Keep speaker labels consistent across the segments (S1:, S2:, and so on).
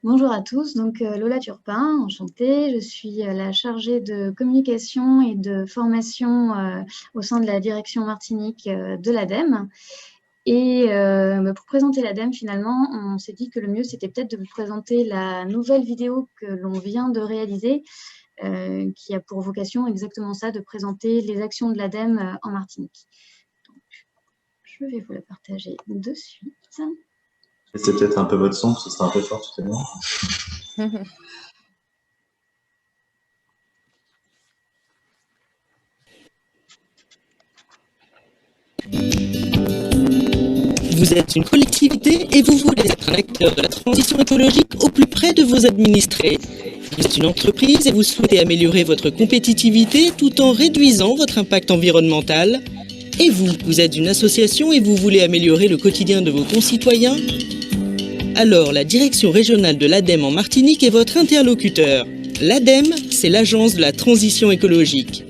S1: Bonjour à tous, donc Lola Turpin, enchantée. Je suis la chargée de communication et de formation au sein de la direction Martinique de l'ADEME. Et pour présenter l'ADEME, finalement, on s'est dit que le mieux, c'était peut-être de vous présenter la nouvelle vidéo que l'on vient de réaliser, qui a pour vocation exactement ça, de présenter les actions de l'ADEME en Martinique. Donc, je vais vous la partager de suite.
S2: C'est peut-être un peu votre son, ce sera un peu fort tout à l'heure.
S3: Vous êtes une collectivité et vous voulez être un acteur de la transition écologique au plus près de vos administrés. Vous êtes une entreprise et vous souhaitez améliorer votre compétitivité tout en réduisant votre impact environnemental. Et vous êtes une association et vous voulez améliorer le quotidien de vos concitoyens. Alors, la direction régionale de l'ADEME en Martinique est votre interlocuteur. L'ADEME, c'est l'agence de la transition écologique.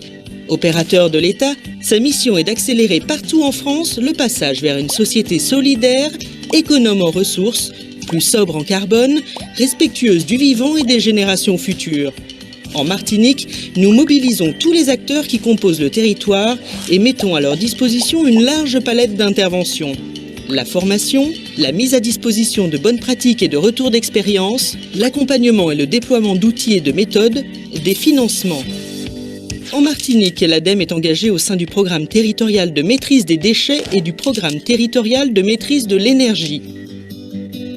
S3: Opérateur de l'État, sa mission est d'accélérer partout en France le passage vers une société solidaire, économe en ressources, plus sobre en carbone, respectueuse du vivant et des générations futures. En Martinique, nous mobilisons tous les acteurs qui composent le territoire et mettons à leur disposition une large palette d'interventions. La formation, la mise à disposition de bonnes pratiques et de retours d'expérience, l'accompagnement et le déploiement d'outils et de méthodes, des financements. En Martinique, l'ADEME est engagée au sein du programme territorial de maîtrise des déchets et du programme territorial de maîtrise de l'énergie.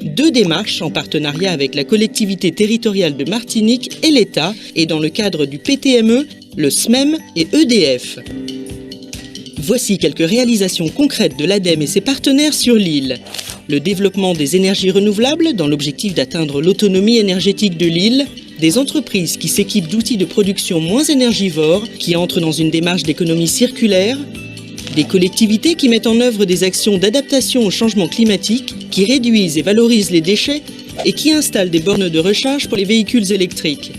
S3: Deux démarches en partenariat avec la collectivité territoriale de Martinique et l'État et dans le cadre du PTME, le SMEM et EDF. Voici quelques réalisations concrètes de l'ADEME et ses partenaires sur l'île. Le développement des énergies renouvelables dans l'objectif d'atteindre l'autonomie énergétique de l'île, des entreprises qui s'équipent d'outils de production moins énergivores, qui entrent dans une démarche d'économie circulaire, des collectivités qui mettent en œuvre des actions d'adaptation au changement climatique, qui réduisent et valorisent les déchets et qui installent des bornes de recharge pour les véhicules électriques.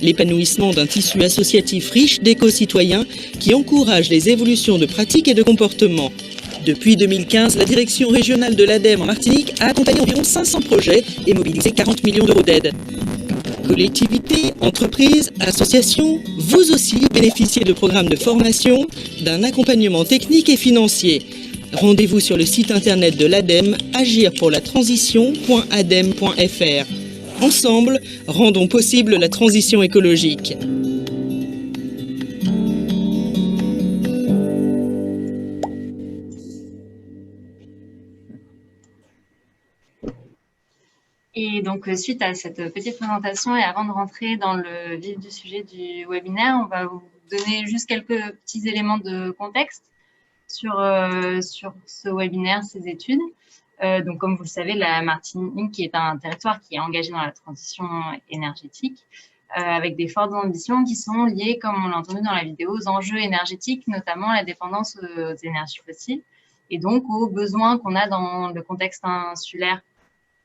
S3: L'épanouissement d'un tissu associatif riche d'éco-citoyens qui encourage les évolutions de pratiques et de comportements. Depuis 2015, la direction régionale de l'ADEME en Martinique a accompagné environ 500 projets et mobilisé 40 millions d'euros d'aide. Collectivités, entreprises, associations, vous aussi bénéficiez de programmes de formation, d'un accompagnement technique et financier. Rendez-vous sur le site internet de l'ADEME, agirpourlatransition.adem.fr. Ensemble, rendons possible la transition écologique.
S4: Et donc, suite à cette petite présentation et avant de rentrer dans le vif du sujet du webinaire, on va vous donner juste quelques petits éléments de contexte sur ce webinaire, ces études. Donc, comme vous le savez, la Martinique est un territoire qui est engagé dans la transition énergétique avec des fortes ambitions qui sont liées, comme on l'a entendu dans la vidéo, aux enjeux énergétiques, notamment la dépendance aux énergies fossiles et donc aux besoins qu'on a dans le contexte insulaire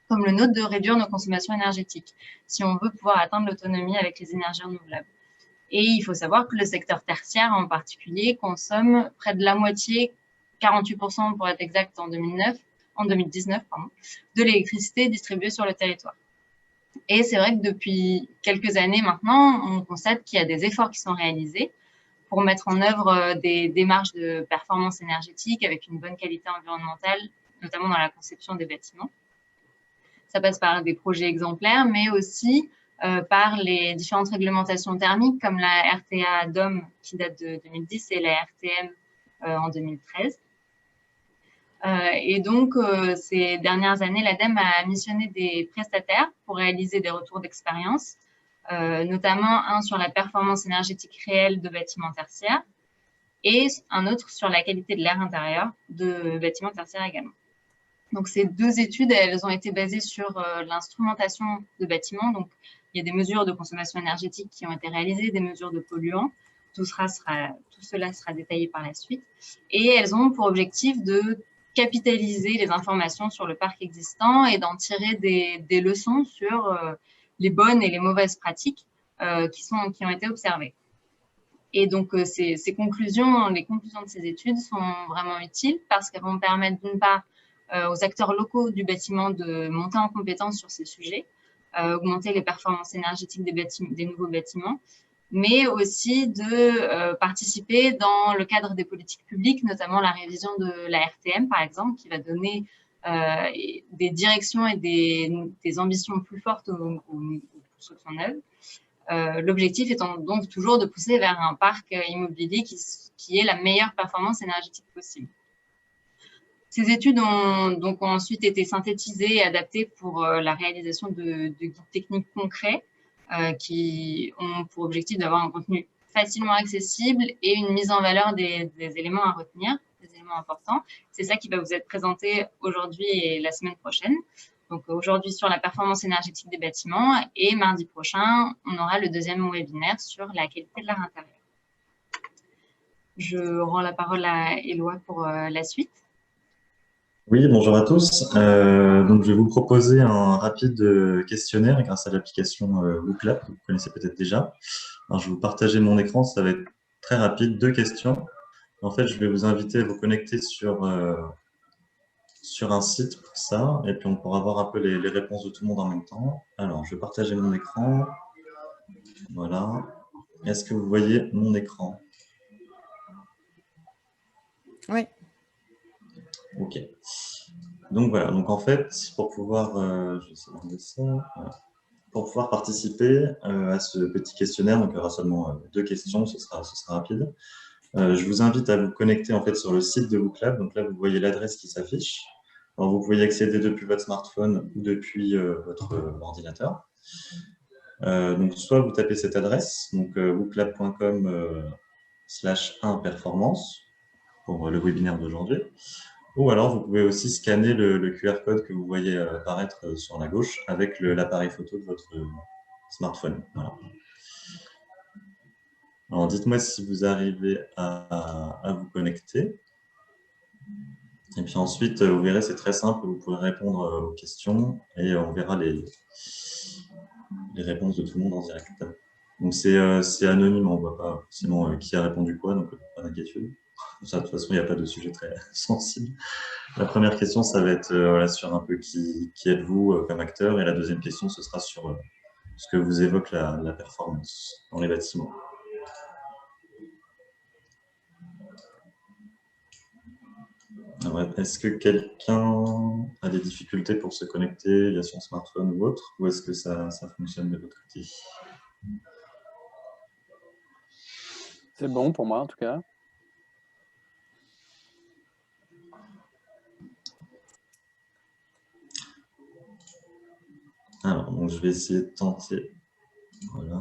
S4: comme le nôtre de réduire nos consommations énergétiques si on veut pouvoir atteindre l'autonomie avec les énergies renouvelables. Et il faut savoir que le secteur tertiaire en particulier consomme près de la moitié, 48% pour être exact en 2019, de l'électricité distribuée sur le territoire. Et c'est vrai que depuis quelques années maintenant, on constate qu'il y a des efforts qui sont réalisés pour mettre en œuvre des démarches de performance énergétique avec une bonne qualité environnementale, notamment dans la conception des bâtiments. Ça passe par des projets exemplaires, mais aussi par les différentes réglementations thermiques comme la RTA DOM qui date de 2010 et la RTM en 2013. Et donc, ces dernières années, l'ADEME a missionné des prestataires pour réaliser des retours d'expérience, notamment un sur la performance énergétique réelle de bâtiments tertiaires et un autre sur la qualité de l'air intérieur de bâtiments tertiaires également. Donc, ces deux études, elles ont été basées sur l'instrumentation de bâtiments. Donc, il y a des mesures de consommation énergétique qui ont été réalisées, des mesures de polluants. Tout cela sera détaillé par la suite. Et elles ont pour objectif de capitaliser les informations sur le parc existant et d'en tirer des leçons sur les bonnes et les mauvaises pratiques qui ont été observées. Et donc, les conclusions de ces études sont vraiment utiles parce qu'elles vont permettre d'une part aux acteurs locaux du bâtiment de monter en compétence sur ces sujets, augmenter les performances énergétiques des nouveaux bâtiments, mais aussi de participer dans le cadre des politiques publiques, notamment la révision de la RTM, par exemple, qui va donner des directions et des ambitions plus fortes aux constructions neuves. L'objectif étant donc toujours de pousser vers un parc immobilier qui ait la meilleure performance énergétique possible. Ces études ont donc ensuite été synthétisées et adaptées pour la réalisation de guides techniques concrets qui ont pour objectif d'avoir un contenu facilement accessible et une mise en valeur des éléments à retenir, des éléments importants. C'est ça qui va vous être présenté aujourd'hui et la semaine prochaine. Donc aujourd'hui sur la performance énergétique des bâtiments et mardi prochain, on aura le deuxième webinaire sur la qualité de l'air intérieur. Je rends la parole à Éloi pour la suite.
S2: Oui, bonjour à tous. Donc, je vais vous proposer un rapide questionnaire grâce à l'application WhoopLab, que vous connaissez peut-être déjà. Alors, je vais vous partager mon écran, ça va être très rapide, 2 questions. En fait, je vais vous inviter à vous connecter sur un site pour ça, et puis on pourra voir un peu les réponses de tout le monde en même temps. Alors, je vais partager mon écran. Voilà. Est-ce que vous voyez mon écran?
S5: Oui.
S2: Ok. Donc voilà, donc en fait, pour pouvoir, je vais essayer d'enlever ça, voilà. Pour pouvoir participer à ce petit questionnaire, donc il y aura seulement 2 questions, ce sera rapide. Je vous invite à vous connecter en fait sur le site de WhoopLab. Donc là, vous voyez l'adresse qui s'affiche. Alors vous pouvez y accéder depuis votre smartphone ou depuis votre ordinateur. Donc soit vous tapez cette adresse, donc whooplab.com/1performance pour le webinaire d'aujourd'hui. Ou alors, vous pouvez aussi scanner le QR code que vous voyez apparaître sur la gauche avec l'appareil photo de votre smartphone. Voilà. Alors, dites-moi si vous arrivez à vous connecter. Et puis ensuite, vous verrez, c'est très simple, vous pourrez répondre aux questions et on verra les réponses de tout le monde en direct. Donc, c'est anonyme, on ne voit pas forcément qui a répondu quoi, donc pas d'inquiétude. Ça, de toute façon, il n'y a pas de sujet très sensible. La première question, ça va être voilà, sur un peu qui êtes-vous comme acteur, et la deuxième question, ce sera sur ce que vous évoque la performance dans les bâtiments. Est-ce que quelqu'un a des difficultés pour se connecter via son smartphone ou autre, ou est-ce que ça fonctionne de votre côté?
S6: C'est bon pour moi, en tout cas.
S2: Alors, donc je vais essayer de tenter. Voilà.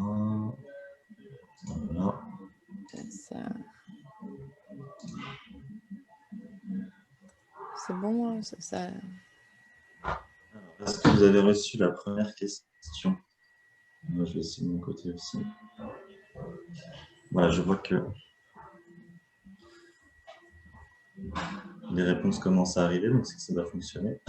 S2: Voilà.
S5: C'est bon, ça...
S2: Est-ce que vous avez reçu la première question? Moi, je vais essayer de mon côté aussi. Voilà, je vois que les réponses commencent à arriver, donc c'est que ça doit fonctionner.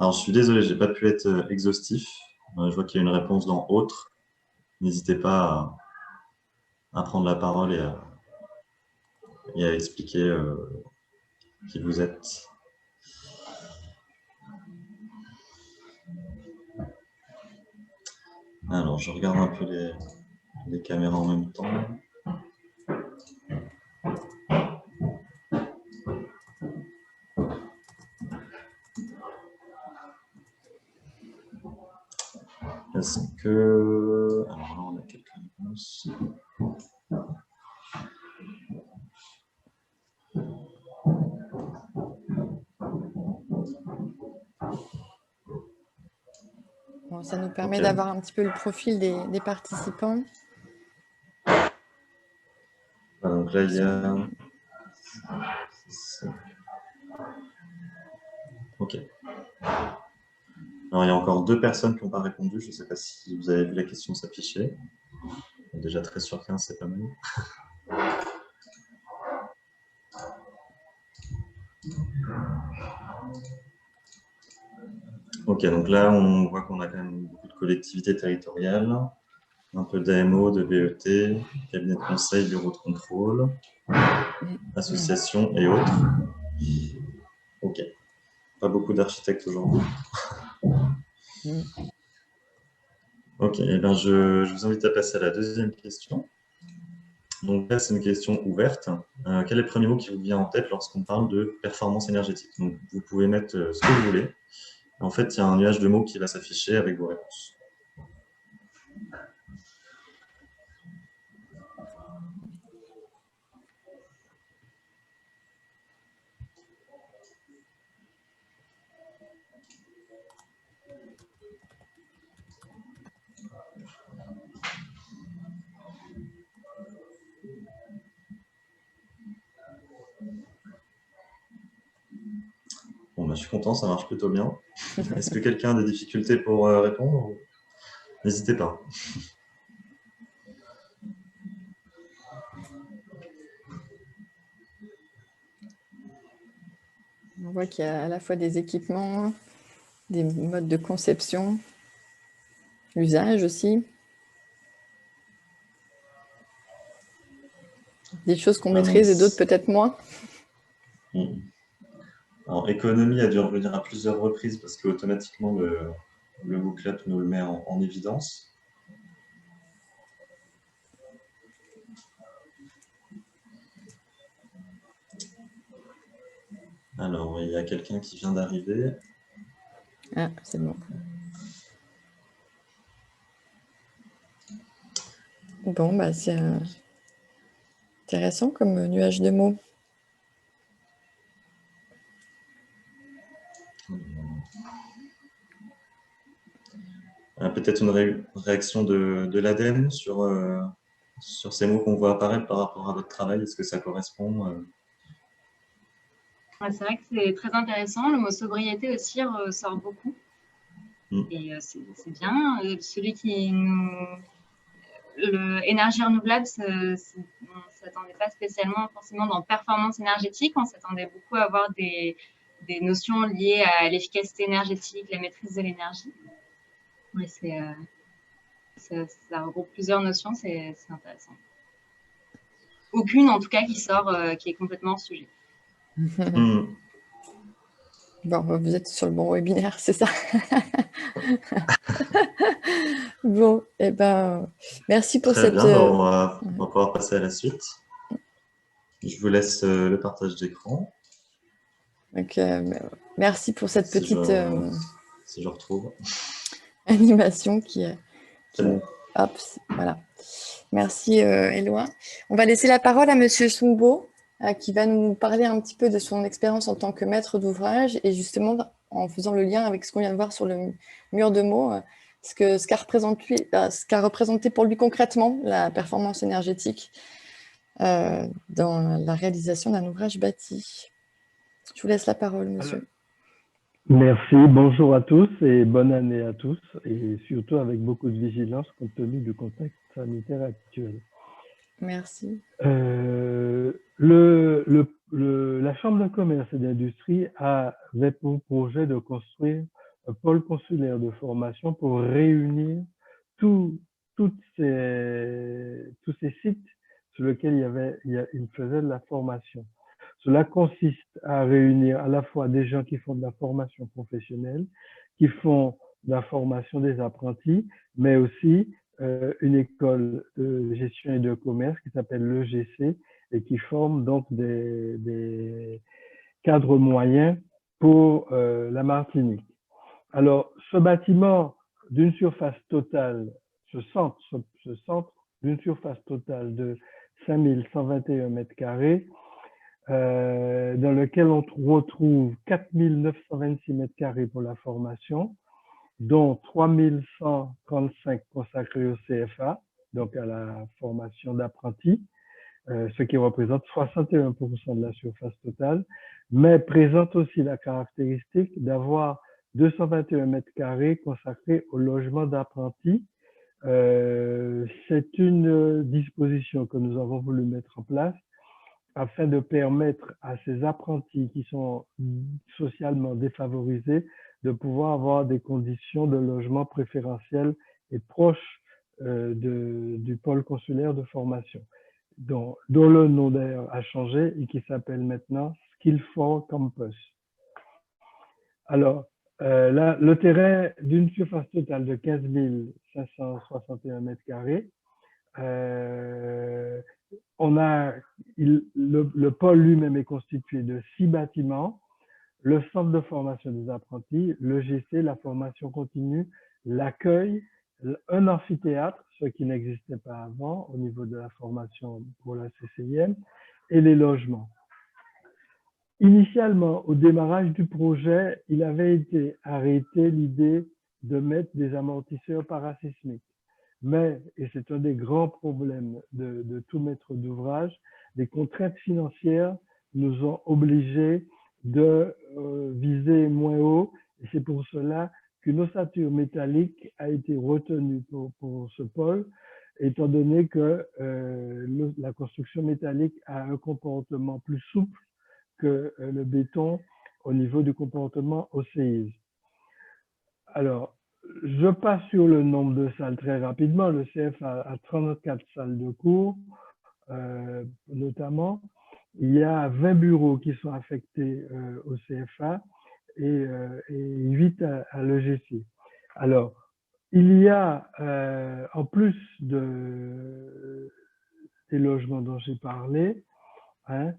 S2: Alors, je suis désolé, je n'ai pas pu être exhaustif. Je vois qu'il y a une réponse dans « Autres ». N'hésitez pas à prendre la parole et à expliquer qui vous êtes. Alors, je regarde un peu les caméras en même temps. Est-ce que... Alors là, on a quelques réponses.
S5: Bon, ça nous permet d'avoir un petit peu le profil des participants.
S2: Voilà, donc là, il y a... Ok. Alors, il y a encore 2 personnes qui n'ont pas répondu. Je ne sais pas si vous avez vu la question s'afficher. Déjà 13 sur 15, c'est pas mal. Ok, donc là, on voit qu'on a quand même beaucoup de collectivités territoriales, un peu d'AMO, de BET, cabinet de conseil, bureau de contrôle, associations et autres. Ok. Pas beaucoup d'architectes aujourd'hui. Ok, eh bien je vous invite à passer à la deuxième question. Donc là, c'est une question ouverte. Quel est le premier mot qui vous vient en tête lorsqu'on parle de performance énergétique? Donc, vous pouvez mettre ce que vous voulez. En fait, il y a un nuage de mots qui va s'afficher avec vos réponses. Bon, bah, je suis content, ça marche plutôt bien. Est-ce que quelqu'un a des difficultés pour répondre? N'hésitez pas.
S5: On voit qu'il y a à la fois des équipements, des modes de conception, l'usage aussi. Des choses qu'on maîtrise et d'autres peut-être moins.
S2: Alors, économie a dû revenir à plusieurs reprises parce qu'automatiquement, le booklet nous le met en évidence. Alors, il y a quelqu'un qui vient d'arriver.
S5: Ah, c'est bon. Bon, bah, c'est intéressant comme nuage de mots.
S2: Peut-être une réaction de l'ADEME sur ces mots qu'on voit apparaître par rapport à votre travail. Est-ce que ça correspond
S4: Ouais, c'est vrai que c'est très intéressant. Le mot sobriété aussi ressort beaucoup. Et c'est bien. Celui qui nous... Énergie renouvelable, on ne s'attendait pas spécialement forcément dans performance énergétique. On s'attendait beaucoup à avoir des notions liées à l'efficacité énergétique, la maîtrise de l'énergie. Oui, ça regroupe plusieurs notions, c'est intéressant. Aucune, en tout cas, qui sort, qui est complètement hors sujet.
S5: Bon, vous êtes sur le bon webinaire, c'est ça. Bon, eh ben, merci pour
S2: Très
S5: cette...
S2: bien, on va pouvoir passer à la suite. Je vous laisse le partage d'écran.
S5: Donc, merci pour cette petite
S2: si je retrouve
S5: animation qui hop, voilà. Merci Éloi. On va laisser la parole à Monsieur Sungbo qui va nous parler un petit peu de son expérience en tant que maître d'ouvrage et justement en faisant le lien avec ce qu'on vient de voir sur le mur de mots, ce qu'a représenté pour lui concrètement la performance énergétique dans la réalisation d'un ouvrage bâti. Je vous laisse la parole, monsieur.
S7: Merci, bonjour à tous et bonne année à tous, et surtout avec beaucoup de vigilance compte tenu du contexte sanitaire actuel.
S5: Merci.
S7: La Chambre de commerce et d'industrie avait pour projet de construire un pôle consulaire de formation pour réunir tous ces sites sur lesquels il faisait de la formation. Cela consiste à réunir à la fois des gens qui font de la formation professionnelle, qui font de la formation des apprentis, mais aussi une école de gestion et de commerce qui s'appelle l'EGC et qui forme donc des cadres moyens pour la Martinique. Alors, ce bâtiment d'une surface totale, ce centre d'une surface totale de 5121 mètres carrés, dans lequel on retrouve 4926 mètres carrés pour la formation, dont 3135 consacrés au CFA, donc à la formation d'apprentis, ce qui représente 61% de la surface totale, mais présente aussi la caractéristique d'avoir 221 mètres carrés consacrés au logement d'apprentis. C'est une disposition que nous avons voulu mettre en place afin de permettre à ces apprentis qui sont socialement défavorisés de pouvoir avoir des conditions de logement préférentielles et proches du pôle consulaire de formation, dont le nom d'ailleurs a changé et qui s'appelle maintenant Skill4 Campus. Alors, le terrain d'une surface totale de 15 561 mètres carrés. Le pôle lui-même est constitué de 6 bâtiments, le centre de formation des apprentis, le GC, la formation continue, l'accueil, un amphithéâtre, ce qui n'existait pas avant au niveau de la formation pour la CCIM, et les logements. Initialement, au démarrage du projet, il avait été arrêté l'idée de mettre des amortisseurs parasismiques. Mais, et c'est un des grands problèmes de tout maître d'ouvrage, les contraintes financières nous ont obligés de viser moins haut. Et c'est pour cela qu'une ossature métallique a été retenue pour ce pôle, étant donné que la construction métallique a un comportement plus souple que le béton au niveau du comportement au séisme. Alors, je passe sur le nombre de salles très rapidement. Le CF a 34 salles de cours, notamment. Il y a 20 bureaux qui sont affectés au CFA et 8 à l'EGC. Alors, il y a, en plus des logements dont j'ai parlé, hein,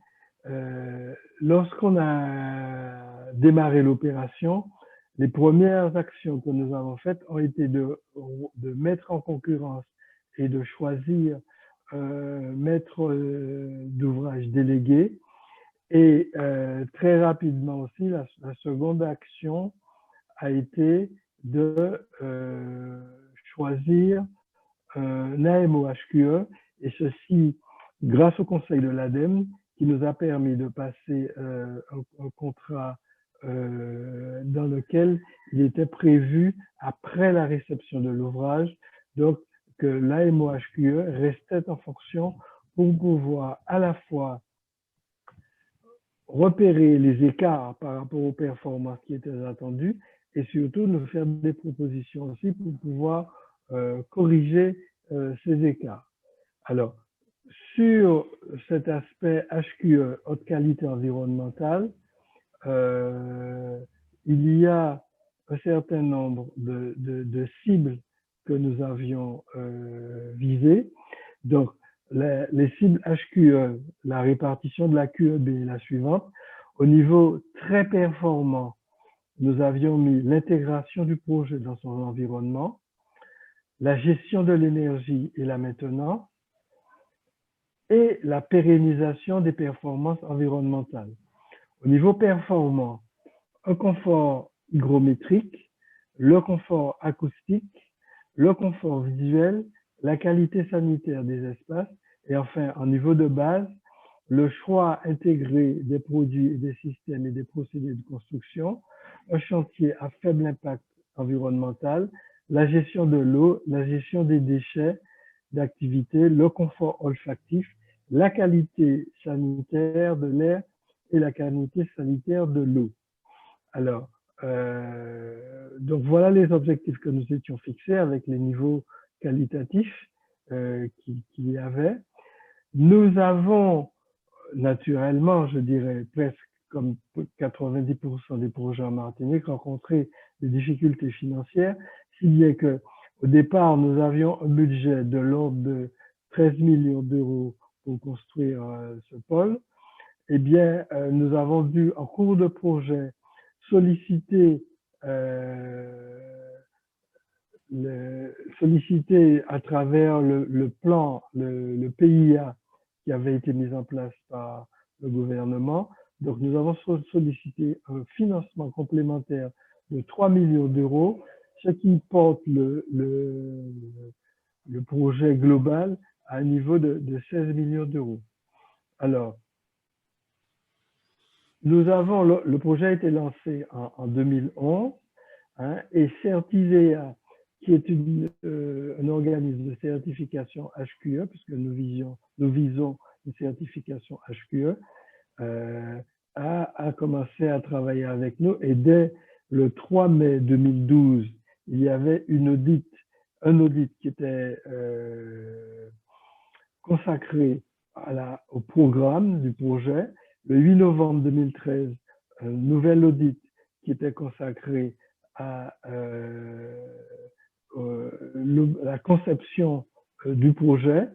S7: lorsqu'on a démarré l'opération, les premières actions que nous avons faites ont été de mettre en concurrence et de choisir maître d'ouvrage délégué. Et très rapidement aussi, la seconde action a été de choisir un AMO-HQE, et ceci grâce au conseil de l'ADEME, qui nous a permis de passer un contrat dans lequel il était prévu, après la réception de l'ouvrage, donc que l'AMO-HQE restait en fonction pour pouvoir à la fois repérer les écarts par rapport aux performances qui étaient attendues et surtout nous faire des propositions aussi pour pouvoir corriger ces écarts. Alors, sur cet aspect HQE, haute qualité environnementale, il y a un certain nombre de cibles que nous avions visées. Donc, les cibles HQE, la répartition de la QEB est la suivante. Au niveau très performant, nous avions mis l'intégration du projet dans son environnement, la gestion de l'énergie et la maintenance, et la pérennisation des performances environnementales. Au niveau performant, un confort hygrométrique, le confort acoustique, le confort visuel, la qualité sanitaire des espaces et enfin, en niveau de base, le choix intégré des produits et des systèmes et des procédés de construction, un chantier à faible impact environnemental, la gestion de l'eau, la gestion des déchets d'activité, le confort olfactif, la qualité sanitaire de l'air et la qualité sanitaire de l'eau. Alors, donc voilà les objectifs que nous étions fixés avec les niveaux qualitatifs qu'il y avait. Nous avons naturellement, je dirais presque comme 90% des projets en Martinique, rencontré des difficultés financières, si bien que au départ, nous avions un budget de l'ordre de 13 millions d'euros pour construire ce pôle. Eh bien, nous avons dû, en cours de projet, solliciter à travers le plan, le PIA qui avait été mis en place par le gouvernement. Donc, nous avons sollicité un financement complémentaire de 3 millions d'euros, ce qui porte le projet global à un niveau de 16 millions d'euros. Alors, le projet a été lancé en 2011 hein, et Certisea, qui est un organisme de certification HQE, puisque nous visons une certification HQE, a commencé à travailler avec nous et dès le 3 mai 2012, il y avait un audit qui était consacré au programme du projet. Le 8 novembre 2013, un nouvel audit qui était consacré à la conception du projet.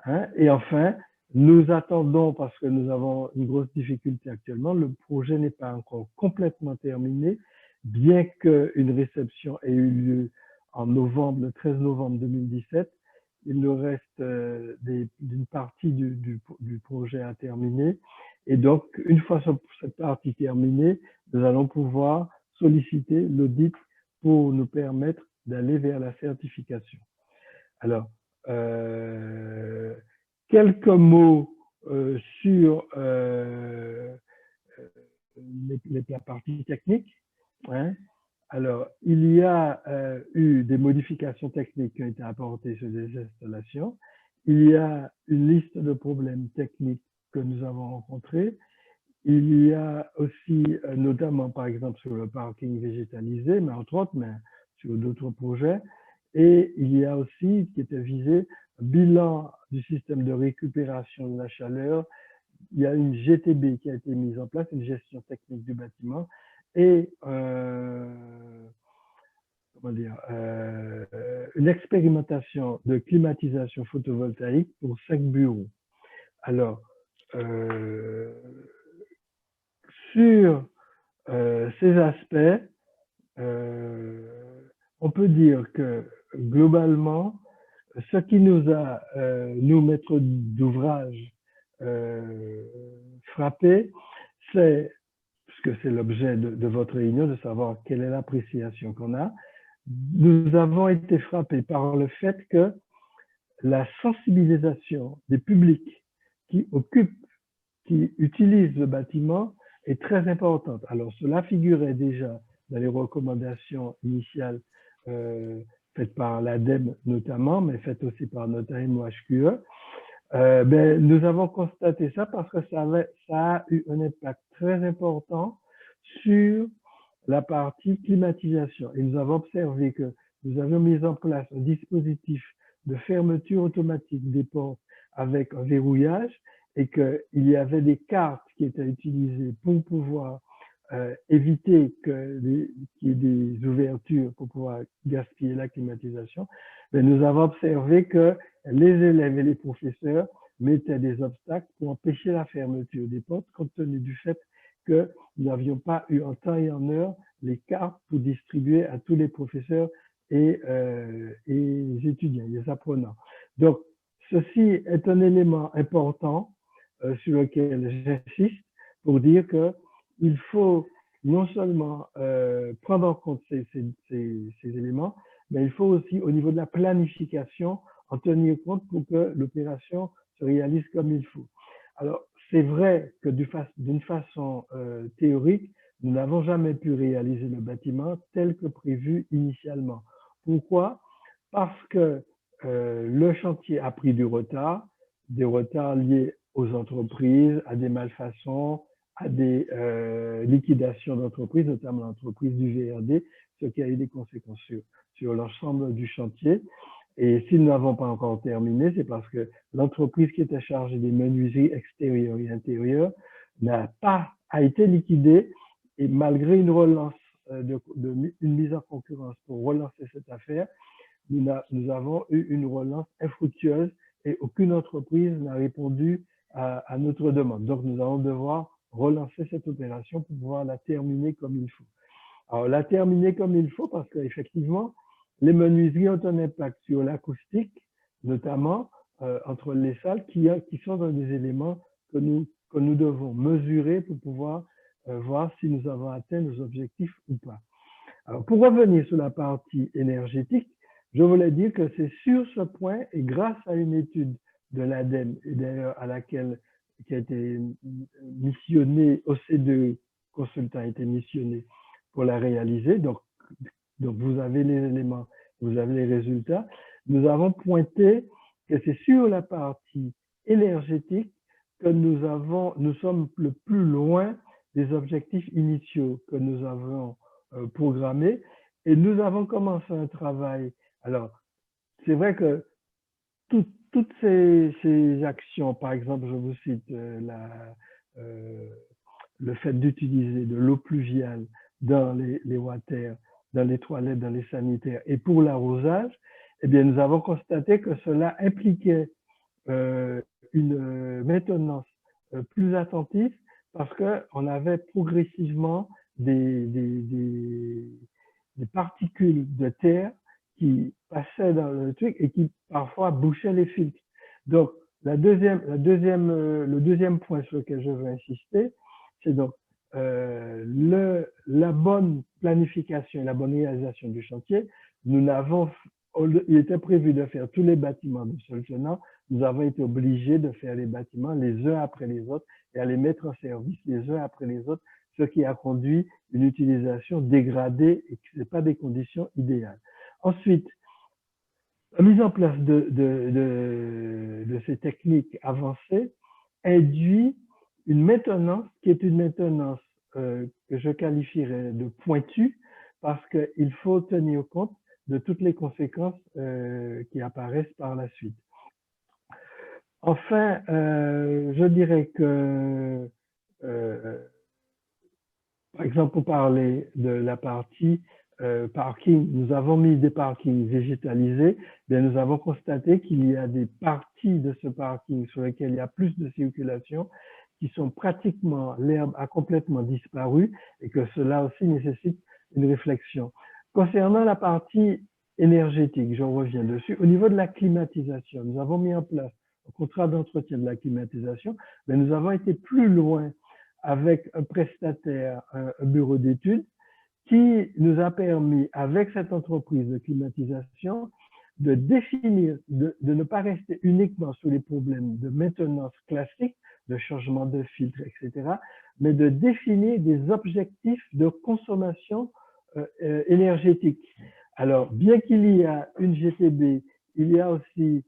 S7: Hein, et enfin, nous attendons, parce que nous avons une grosse difficulté actuellement, le projet n'est pas encore complètement terminé, bien qu'une réception ait eu lieu en novembre, le 13 novembre 2017. Il nous reste une partie du projet à terminer. Et donc, une fois cette partie terminée, nous allons pouvoir solliciter l'audit pour nous permettre d'aller vers la certification. Alors, quelques mots sur la partie technique. Hein. Alors, il y a eu des modifications techniques qui ont été apportées sur des installations. Il y a une liste de problèmes techniques que nous avons rencontrés. Il y a aussi, notamment par exemple sur le parking végétalisé, mais entre autres, mais sur d'autres projets. Et il y a aussi, qui était visé, bilan du système de récupération de la chaleur. Il y a une GTB qui a été mise en place, une gestion technique du bâtiment, et une expérimentation de climatisation photovoltaïque pour 5 bureaux. Alors, sur ces aspects, on peut dire que globalement, ce qui nous a, nous maîtres d'ouvrage, frappé, c'est, puisque c'est l'objet de votre réunion, de savoir quelle est l'appréciation qu'on a, nous avons été frappés par le fait que la sensibilisation des publics qui utilisent le bâtiment est très importante. Alors, cela figurait déjà dans les recommandations initiales faites par l'ADEME notamment, mais faites aussi par notre MOHQE. Nous avons constaté ça parce que ça a eu un impact très important sur la partie climatisation. Et nous avons observé que nous avions mis en place un dispositif de fermeture automatique des portes avec un verrouillage et qu'il y avait des cartes qui étaient utilisées pour pouvoir éviter qu'il y ait des ouvertures pour pouvoir gaspiller la climatisation. Mais nous avons observé que les élèves et les professeurs mettaient des obstacles pour empêcher la fermeture des portes compte tenu du fait que nous n'avions pas eu en temps et en heure les cartes pour distribuer à tous les professeurs et les étudiants, les apprenants. Donc, ceci est un élément important sur lequel j'insiste pour dire qu'il faut non seulement prendre en compte ces éléments, mais il faut aussi, au niveau de la planification, en tenir compte pour que l'opération se réalise comme il faut. Alors, c'est vrai que d'une façon théorique, nous n'avons jamais pu réaliser le bâtiment tel que prévu initialement. Pourquoi? Parce que le chantier a pris des retards liés aux entreprises, à des malfaçons, à des liquidations d'entreprises, notamment l'entreprise du VRD, ce qui a eu des conséquences sur l'ensemble du chantier. Et si nous n'avons pas encore terminé, c'est parce que l'entreprise qui était chargée des menuiseries extérieures et intérieures a été liquidée, et malgré une relance, une mise en concurrence pour relancer cette affaire, nous avons eu une relance infructueuse et aucune entreprise n'a répondu à notre demande. Donc, nous allons devoir relancer cette opération pour pouvoir la terminer comme il faut. Alors, la terminer comme il faut parce qu'effectivement, les menuiseries ont un impact sur l'acoustique, notamment entre les salles, qui sont dans des éléments que nous devons mesurer pour pouvoir voir si nous avons atteint nos objectifs ou pas. Alors, pour revenir sur la partie énergétique, je voulais dire que c'est sur ce point, et grâce à une étude de l'ADEME, et d'ailleurs qui a été missionnée, OC2 consultant a été missionné pour la réaliser, donc vous avez les éléments, vous avez les résultats. Nous avons pointé que c'est sur la partie énergétique que nous sommes le plus loin des objectifs initiaux que nous avons programmés, et nous avons commencé un travail. Alors, c'est vrai que toutes ces actions, par exemple, je vous cite le fait d'utiliser de l'eau pluviale dans les water dans les toilettes, dans les sanitaires et pour l'arrosage, eh bien, nous avons constaté que cela impliquait une maintenance plus attentive parce qu'on avait progressivement des particules de terre qui passaient dans le truc et qui parfois bouchaient les filtres. Donc, le deuxième point sur lequel je veux insister, c'est donc la bonne planification et la bonne réalisation du chantier. Il était prévu de faire tous les bâtiments de sol tenant. Nous avons été obligés de faire les bâtiments les uns après les autres et à les mettre en service les uns après les autres, ce qui a conduit une utilisation dégradée et ce n'est pas des conditions idéales. Ensuite, la mise en place de ces techniques avancées induit une maintenance qui est une maintenance que je qualifierais de pointue parce qu'il faut tenir compte de toutes les conséquences qui apparaissent par la suite. Enfin, je dirais que, par exemple, pour parler de la partie parking, nous avons mis des parkings végétalisés, bien nous avons constaté qu'il y a des parties de ce parking sur lesquelles il y a plus de circulation qui sont pratiquement, l'herbe a complètement disparu et que cela aussi nécessite une réflexion. Concernant la partie énergétique, je reviens dessus, au niveau de la climatisation, nous avons mis en place un contrat d'entretien de la climatisation, mais nous avons été plus loin avec un prestataire, un bureau d'études, qui nous a permis, avec cette entreprise de climatisation, de définir, de ne pas rester uniquement sur les problèmes de maintenance classique, de changement de filtre, etc., mais de définir des objectifs de consommation énergétique. Alors, bien qu'il y a une GTB, il y a aussi,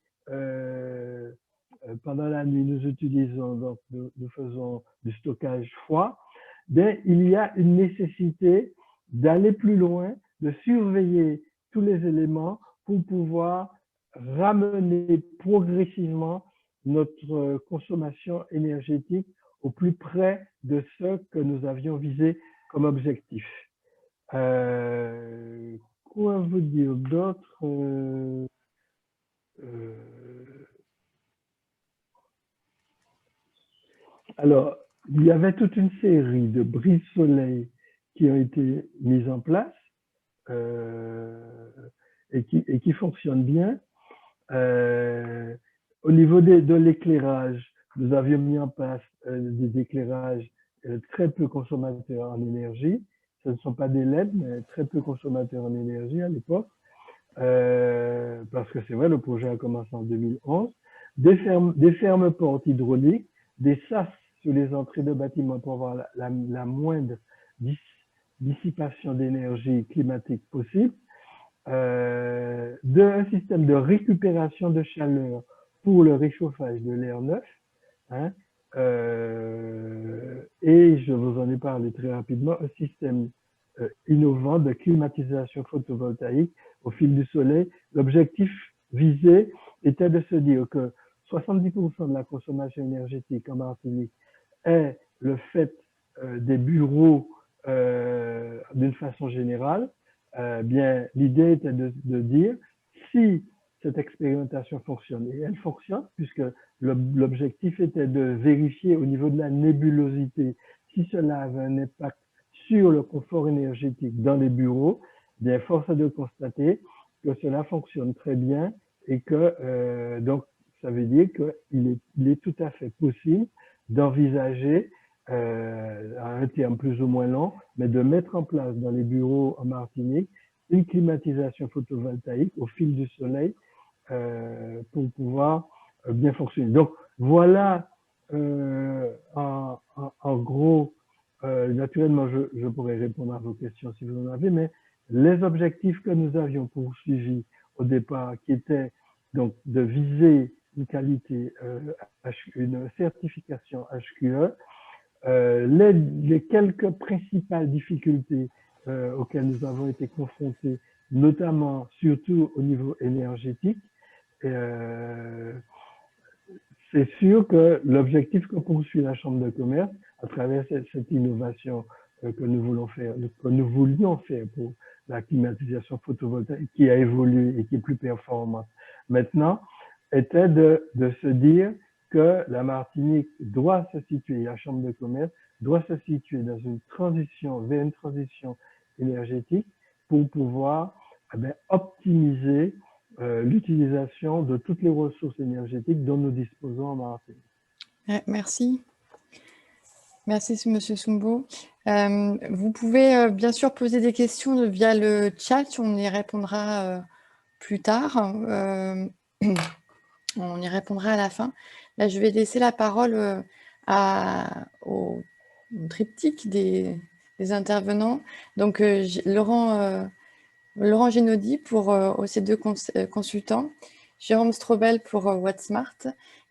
S7: pendant la nuit, nous utilisons, donc nous faisons du stockage froid, bien, il y a une nécessité d'aller plus loin, de surveiller tous les éléments pour pouvoir ramener progressivement notre consommation énergétique au plus près de ce que nous avions visé comme objectif. Quoi vous dire d'autre? Alors, il y avait toute une série de brise-soleil qui ont été mises en place et qui fonctionnent bien. Au niveau de l'éclairage, nous avions mis en place des éclairages très peu consommateurs en énergie. Ce ne sont pas des LED, mais très peu consommateurs en énergie à l'époque. Parce que c'est vrai, le projet a commencé en 2011. Des fermes portes hydrauliques, des sas sur les entrées de bâtiments pour avoir la moindre dissipation d'énergie climatique possible. Un système de récupération de chaleur pour le réchauffage de l'air neuf. Hein, et je vous en ai parlé très rapidement, un système innovant de climatisation photovoltaïque au fil du soleil. L'objectif visé était de se dire que 70% de la consommation énergétique en Martinique est le fait des bureaux d'une façon générale. Bien, l'idée était de dire si cette expérimentation fonctionne, et elle fonctionne, puisque l'objectif était de vérifier au niveau de la nébulosité si cela avait un impact sur le confort énergétique dans les bureaux. Bien, force est de constater que cela fonctionne très bien et que donc ça veut dire qu'il est tout à fait possible d'envisager à un terme plus ou moins long, mais de mettre en place dans les bureaux en Martinique une climatisation photovoltaïque au fil du soleil pour pouvoir bien fonctionner. Donc voilà en gros, naturellement je pourrais répondre à vos questions si vous en avez, mais les objectifs que nous avions poursuivis au départ, qui étaient donc de viser une qualité, une certification HQE, les quelques principales difficultés auxquelles nous avons été confrontés, notamment surtout au niveau énergétique, c'est sûr que l'objectif que poursuit la Chambre de commerce à travers cette innovation que nous voulons faire, que nous voulions faire pour la climatisation photovoltaïque qui a évolué et qui est plus performante maintenant, était de se dire que la Martinique doit se situer, la Chambre de commerce doit se situer dans une transition, vers une transition énergétique pour pouvoir optimiser l'utilisation de toutes les ressources énergétiques dont nous disposons en Martinique.
S5: Merci. Merci, M. Soumbo. Vous pouvez bien sûr poser des questions via le chat, on y répondra plus tard. On y répondra à la fin. Là, je vais laisser la parole au triptyque des intervenants. Donc, Laurent Génaudy pour OC2 Consultant, Jérôme Strobel pour Wattmart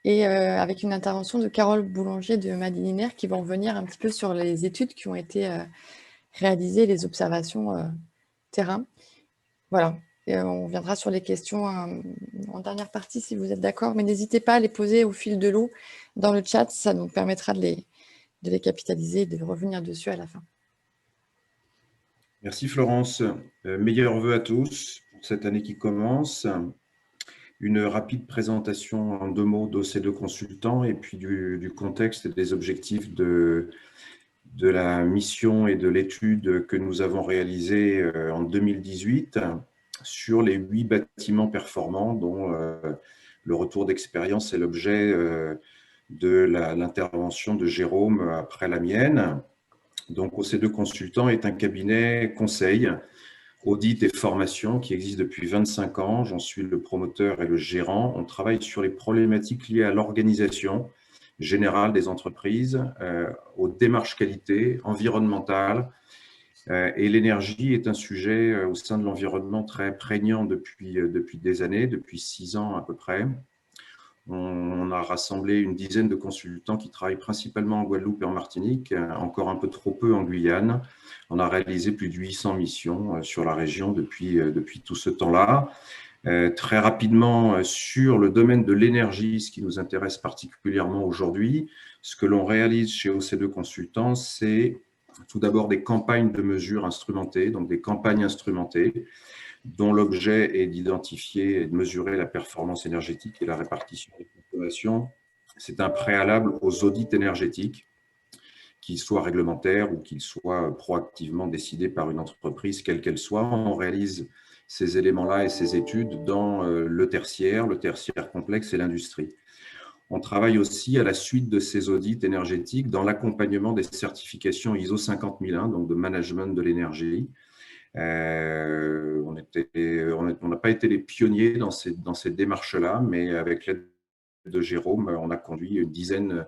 S5: et avec une intervention de Carole Boulanger de Madininaire qui vont revenir un petit peu sur les études qui ont été réalisées, les observations terrain. Voilà, et on viendra sur les questions en dernière partie si vous êtes d'accord, mais n'hésitez pas à les poser au fil de l'eau dans le chat, ça nous permettra de les capitaliser et de revenir dessus à la fin.
S8: Merci Florence. Meilleurs vœux à tous pour cette année qui commence. Une rapide présentation en 2 mots d'OC2 Consultant et puis du contexte et des objectifs de la mission et de l'étude que nous avons réalisée en 2018 sur les 8 bâtiments performants dont le retour d'expérience est l'objet de l'intervention de Jérôme après la mienne. Donc, OC2 Consultant est un cabinet conseil, audit et formation qui existe depuis 25 ans. J'en suis le promoteur et le gérant. On travaille sur les problématiques liées à l'organisation générale des entreprises, aux démarches qualité, environnementales. Et l'énergie est un sujet au sein de l'environnement très prégnant depuis des années, depuis 6 ans à peu près. On a rassemblé une dizaine de consultants qui travaillent principalement en Guadeloupe et en Martinique, encore un peu trop peu en Guyane. On a réalisé plus de 800 missions sur la région depuis tout ce temps-là. Très rapidement, sur le domaine de l'énergie, ce qui nous intéresse particulièrement aujourd'hui, ce que l'on réalise chez OC2 Consultants, c'est tout d'abord des campagnes de mesure instrumentées, donc des campagnes instrumentées, dont l'objet est d'identifier et de mesurer la performance énergétique et la répartition des consommations. C'est un préalable aux audits énergétiques, qu'ils soient réglementaires ou qu'ils soient proactivement décidés par une entreprise, quelle qu'elle soit. On réalise ces éléments-là et ces études dans le tertiaire complexe et l'industrie. On travaille aussi à la suite de ces audits énergétiques dans l'accompagnement des certifications ISO 50001, donc de management de l'énergie. On n'a pas été les pionniers dans ces démarches-là, mais avec l'aide de Jérôme, on a conduit une dizaine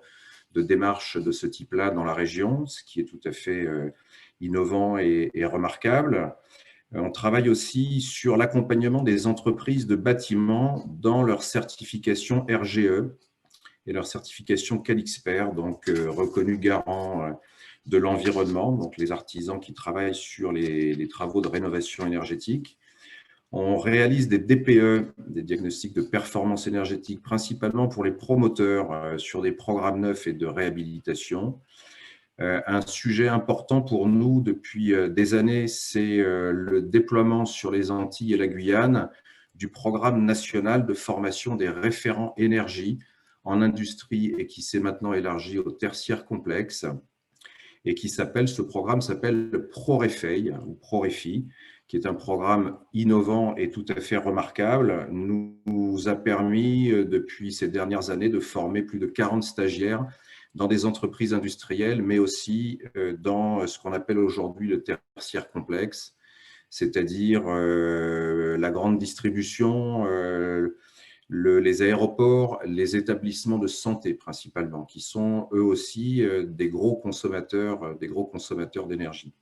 S8: de démarches de ce type-là dans la région, ce qui est tout à fait innovant et remarquable. On travaille aussi sur l'accompagnement des entreprises de bâtiments dans leur certification RGE et leur certification Calixpert, donc reconnu garant de l'environnement, donc les artisans qui travaillent sur les travaux de rénovation énergétique. On réalise des DPE, des diagnostics de performance énergétique, principalement pour les promoteurs sur des programmes neufs et de réhabilitation. Un sujet important pour nous depuis des années, c'est le déploiement sur les Antilles et la Guyane du programme national de formation des référents énergie en industrie et qui s'est maintenant élargi au tertiaire complexe. Et ce programme s'appelle le ProRefei, ou ProRefi, qui est un programme innovant et tout à fait remarquable, nous a permis depuis ces dernières années de former plus de 40 stagiaires dans des entreprises industrielles, mais aussi dans ce qu'on appelle aujourd'hui le tertiaire complexe, c'est-à-dire la grande distribution, les aéroports, les établissements de santé principalement, qui sont eux aussi des gros consommateurs d'énergie.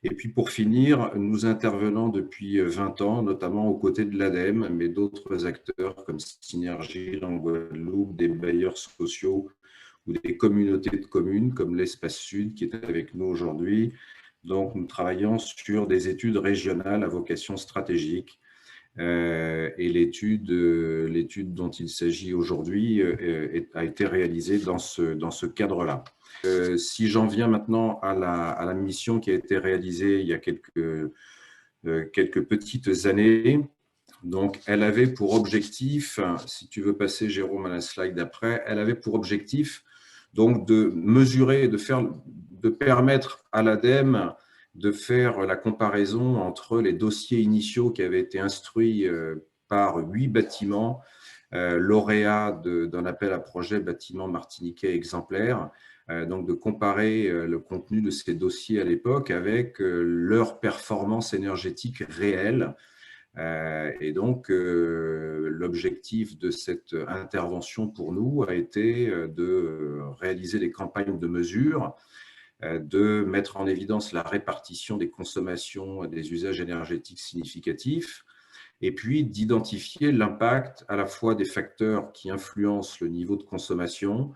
S8: Et puis pour finir, nous intervenons depuis 20 ans, notamment aux côtés de l'ADEME, mais d'autres acteurs comme Synergie en Guadeloupe, des bailleurs sociaux ou des communautés de communes comme l'Espace Sud qui est avec nous aujourd'hui. Donc nous travaillons sur des études régionales à vocation stratégique. Et l'étude dont il s'agit aujourd'hui a été réalisée dans ce cadre-là. Si j'en viens maintenant à la mission qui a été réalisée il y a quelques petites années. Donc, elle avait pour objectif, si tu veux passer, Jérôme, à la slide d'après, elle avait pour objectif donc de mesurer, de permettre à l'ADEME de faire la comparaison entre les dossiers initiaux qui avaient été instruits par 8 bâtiments lauréats d'un appel à projet bâtiment martiniquais exemplaire, donc de comparer le contenu de ces dossiers à l'époque avec leur performance énergétique réelle. Et donc, l'objectif de cette intervention pour nous a été de réaliser des campagnes de mesure, de mettre en évidence la répartition des consommations et des usages énergétiques significatifs, et puis d'identifier l'impact à la fois des facteurs qui influencent le niveau de consommation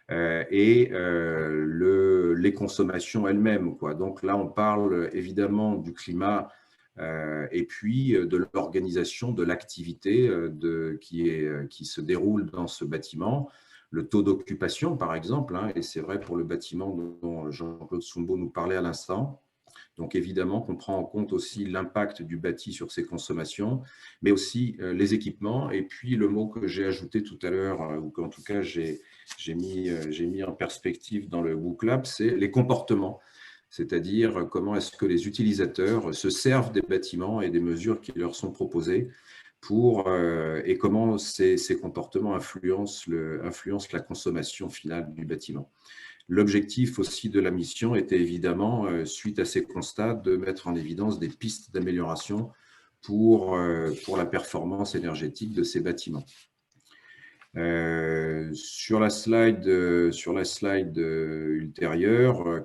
S8: et les consommations elles-mêmes. Donc là, on parle évidemment du climat et puis de l'organisation de l'activité qui se déroule dans ce bâtiment, le taux d'occupation par exemple, et c'est vrai pour le bâtiment dont Jean-Claude Soumbo nous parlait à l'instant. Donc évidemment qu'on prend en compte aussi l'impact du bâti sur ses consommations, mais aussi les équipements. Et puis le mot que j'ai ajouté tout à l'heure, ou qu'en tout cas j'ai mis en perspective dans le WooClap, c'est les comportements. C'est-à-dire comment est-ce que les utilisateurs se servent des bâtiments et des mesures qui leur sont proposées et comment ces comportements influencent la consommation finale du bâtiment. L'objectif aussi de la mission était évidemment, suite à ces constats, de mettre en évidence des pistes d'amélioration pour la performance énergétique de ces bâtiments. Sur la slide ultérieure,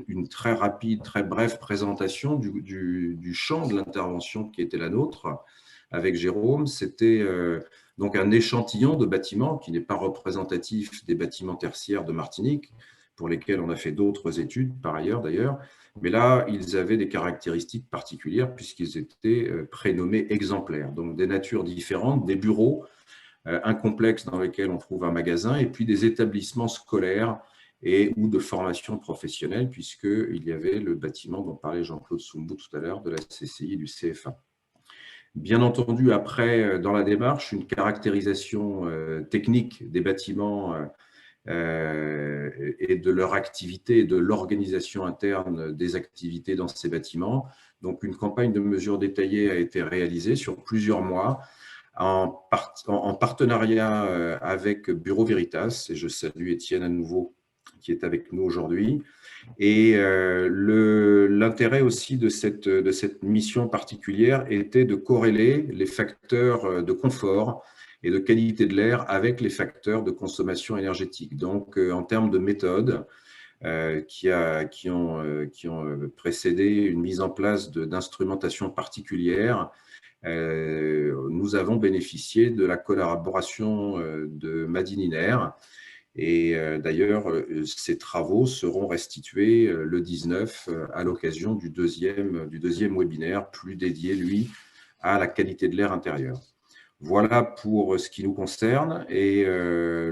S8: une très rapide, très brève présentation du champ de l'intervention qui était la nôtre avec Jérôme. C'était donc un échantillon de bâtiments qui n'est pas représentatif des bâtiments tertiaires de Martinique, pour lesquels on a fait d'autres études par ailleurs d'ailleurs, mais là, ils avaient des caractéristiques particulières puisqu'ils étaient prénommés exemplaires, donc des natures différentes, des bureaux, un complexe dans lequel on trouve un magasin, et puis des établissements scolaires ou de formation professionnelle, puisqu'il y avait le bâtiment dont parlait Jean-Claude Soumbo tout à l'heure, de la CCI et du CFA. Bien entendu, après, dans la démarche, une caractérisation technique des bâtiments et de leur activité et de l'organisation interne des activités dans ces bâtiments. Donc, une campagne de mesures détaillée a été réalisée sur plusieurs mois en partenariat avec Bureau Veritas, et je salue Étienne à nouveau qui est avec nous aujourd'hui. Et l'intérêt aussi de cette mission particulière était de corréler les facteurs de confort et de qualité de l'air avec les facteurs de consommation énergétique. Donc, en termes de méthode, qui ont précédé une mise en place d'instrumentation particulière, nous avons bénéficié de la collaboration de Madininer. Et d'ailleurs, ces travaux seront restitués le 19 à l'occasion du deuxième webinaire, plus dédié, lui, à la qualité de l'air intérieur. Voilà pour ce qui nous concerne et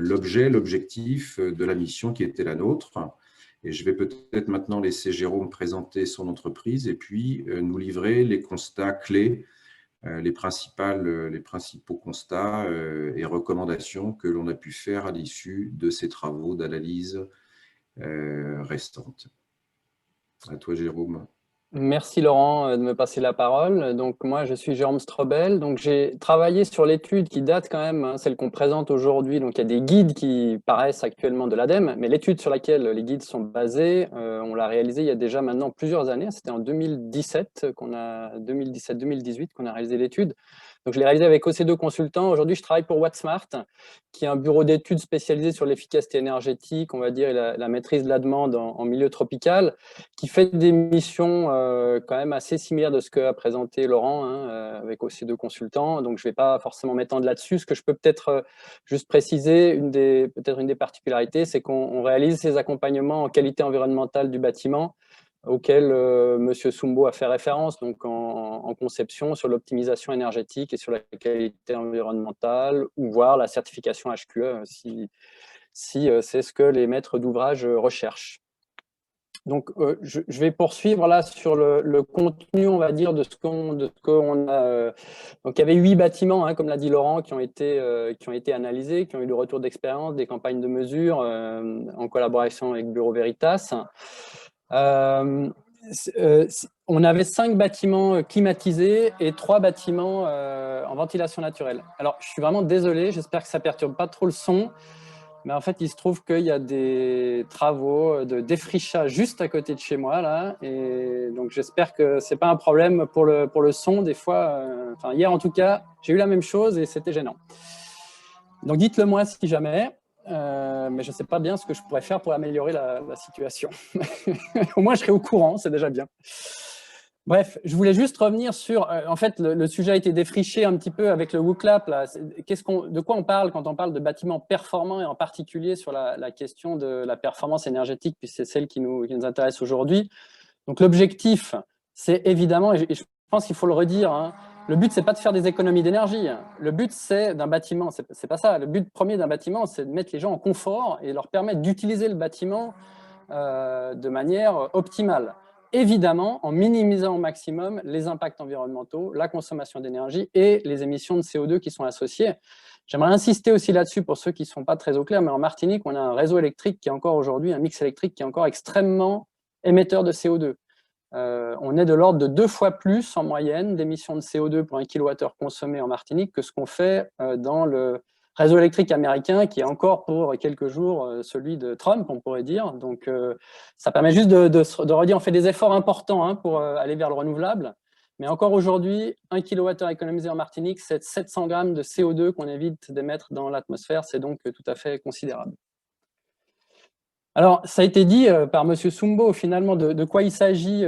S8: l'objectif de la mission qui était la nôtre. Et je vais peut-être maintenant laisser Jérôme présenter son entreprise et puis nous livrer les constats clés, les principaux constats et recommandations que l'on a pu faire à l'issue de ces travaux d'analyse restantes. À toi, Jérôme.
S6: Merci Laurent de me passer la parole. Donc moi je suis Jérôme Strobel. Donc j'ai travaillé sur l'étude qui date quand même, celle qu'on présente aujourd'hui. Donc il y a des guides qui paraissent actuellement de l'ADEME, mais l'étude sur laquelle les guides sont basés, on l'a réalisée il y a déjà maintenant plusieurs années. C'était en 2018 qu'on a réalisé l'étude. Donc je l'ai réalisée avec OC2 Consultants. Aujourd'hui je travaille pour Wattsmart, qui est un bureau d'études spécialisé sur l'efficacité énergétique, on va dire, et la maîtrise de la demande en milieu tropical, qui fait des missions quand même assez similaires de ce qu'a présenté Laurent avec OC2 Consultants. Donc, je ne vais pas forcément m'étendre là-dessus. Ce que je peux peut-être juste préciser, une des particularités, c'est qu'on réalise ces accompagnements en qualité environnementale du bâtiment auquel M. Soumbo a fait référence, donc en conception sur l'optimisation énergétique et sur la qualité environnementale, ou voire la certification HQE si c'est ce que les maîtres d'ouvrage recherchent. Donc, je vais poursuivre là sur le contenu, on va dire, de ce qu'on a. Donc, il y avait 8 bâtiments, hein, comme l'a dit Laurent, qui ont été analysés, qui ont eu le retour d'expérience, des campagnes de mesure en collaboration avec Bureau Veritas. On avait 5 bâtiments climatisés et 3 bâtiments en ventilation naturelle. Alors, je suis vraiment désolé, j'espère que ça ne perturbe pas trop le son. Mais en fait, il se trouve qu'il y a des travaux de défrichage juste à côté de chez moi, là. Et donc, j'espère que ce n'est pas un problème pour le son. Des fois, enfin, hier en tout cas, j'ai eu la même chose et c'était gênant. Donc, dites-le moi si jamais. Mais je ne sais pas bien ce que je pourrais faire pour améliorer la situation. Au moins, je serai au courant, c'est déjà bien. Bref, je voulais juste revenir sur, en fait, le sujet a été défriché un petit peu avec le WUCLAP. Là. De quoi on parle quand on parle de bâtiments performants et en particulier sur la question de la performance énergétique, puisque c'est celle qui nous intéresse aujourd'hui. Donc l'objectif, c'est évidemment, et je pense qu'il faut le redire, hein, le but, c'est pas de faire des économies d'énergie. Le but, c'est d'un bâtiment, c'est pas ça. Le but premier d'un bâtiment, c'est de mettre les gens en confort et leur permettre d'utiliser le bâtiment de manière optimale. Évidemment, en minimisant au maximum les impacts environnementaux, la consommation d'énergie et les émissions de CO2 qui sont associées. J'aimerais insister aussi là-dessus pour ceux qui ne sont pas très au clair, mais en Martinique, on a un réseau électrique qui est encore aujourd'hui, un mix électrique qui est encore extrêmement émetteur de CO2. On est de l'ordre de 2 fois plus en moyenne d'émissions de CO2 pour 1 kWh consommé en Martinique que ce qu'on fait dans le réseau électrique américain, qui est encore pour quelques jours celui de Trump, on pourrait dire. Donc, ça permet juste de redire, on fait des efforts importants hein, pour aller vers le renouvelable. Mais encore aujourd'hui, 1 kWh économisé en Martinique, c'est 700 grammes de CO2 qu'on évite d'émettre dans l'atmosphère. C'est donc tout à fait considérable. Alors, ça a été dit par M. Soumbo, finalement, de quoi il s'agit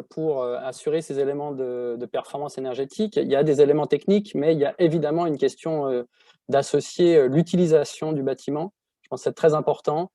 S6: pour assurer ces éléments de performance énergétique. Il y a des éléments techniques, mais il y a évidemment une question d'associer l'utilisation du bâtiment. Je pense que c'est très important.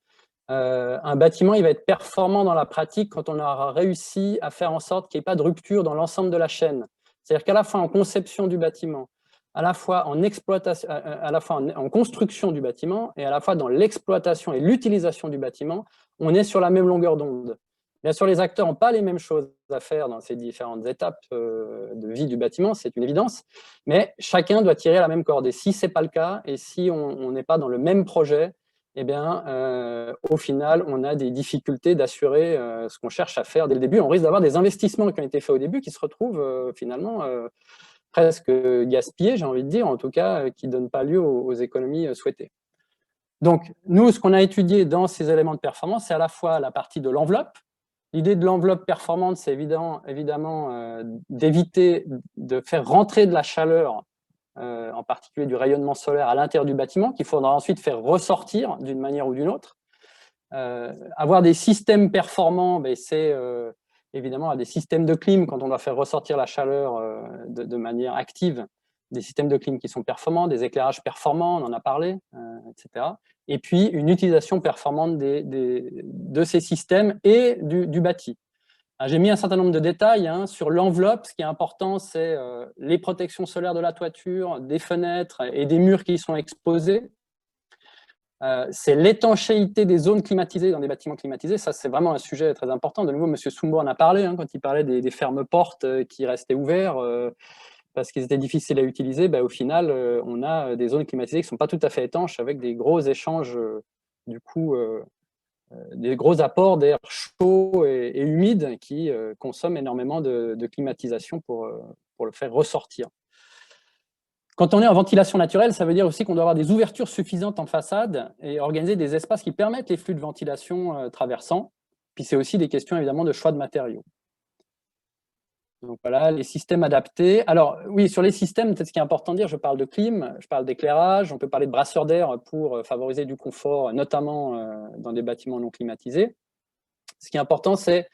S6: Un bâtiment, il va être performant dans la pratique quand on aura réussi à faire en sorte qu'il n'y ait pas de rupture dans l'ensemble de la chaîne. C'est-à-dire qu'à la fois en conception du bâtiment, à la fois en exploitation, à la fois en construction du bâtiment et à la fois dans l'exploitation et l'utilisation du bâtiment, on est sur la même longueur d'onde. Bien sûr, les acteurs n'ont pas les mêmes choses à faire dans ces différentes étapes de vie du bâtiment, c'est une évidence, mais chacun doit tirer la même corde. Et si ce n'est pas le cas, et si on n'est pas dans le même projet, eh bien, au final, on a des difficultés d'assurer ce qu'on cherche à faire dès le début. On risque d'avoir des investissements qui ont été faits au début qui se retrouvent finalement presque gaspillés, j'ai envie de dire, en tout cas, qui ne donnent pas lieu aux économies souhaitées. Donc, nous, ce qu'on a étudié dans ces éléments de performance, c'est à la fois la partie de l'enveloppe. L'idée de l'enveloppe performante, c'est évidemment d'éviter de faire rentrer de la chaleur, en particulier du rayonnement solaire, à l'intérieur du bâtiment, qu'il faudra ensuite faire ressortir d'une manière ou d'une autre. Avoir des systèmes performants, c'est évidemment des systèmes de clim quand on doit faire ressortir la chaleur de manière active, des systèmes de clim qui sont performants, des éclairages performants, on en a parlé, etc. Et puis une utilisation performante de ces systèmes et du bâti. J'ai mis un certain nombre de détails hein, sur l'enveloppe. Ce qui est important, c'est les protections solaires de la toiture, des fenêtres et des murs qui sont exposés. C'est l'étanchéité des zones climatisées dans des bâtiments climatisés. Ça, c'est vraiment un sujet très important. De nouveau, M. Soumbo en a parlé hein, quand il parlait des fermes-portes qui restaient ouverts parce qu'ils étaient difficiles à utiliser. Au final, on a des zones climatisées qui ne sont pas tout à fait étanches avec des gros échanges, du coup, des gros apports d'air chaud et humide qui consomment énormément de climatisation pour le faire ressortir. Quand on est en ventilation naturelle, ça veut dire aussi qu'on doit avoir des ouvertures suffisantes en façade et organiser des espaces qui permettent les flux de ventilation traversants. Puis c'est aussi des questions évidemment de choix de matériaux. Donc voilà, les systèmes adaptés. Alors oui, sur les systèmes, peut-être ce qui est important de dire, je parle de clim, je parle d'éclairage, on peut parler de brasseurs d'air pour favoriser du confort, notamment dans des bâtiments non climatisés. Ce qui est important, c'est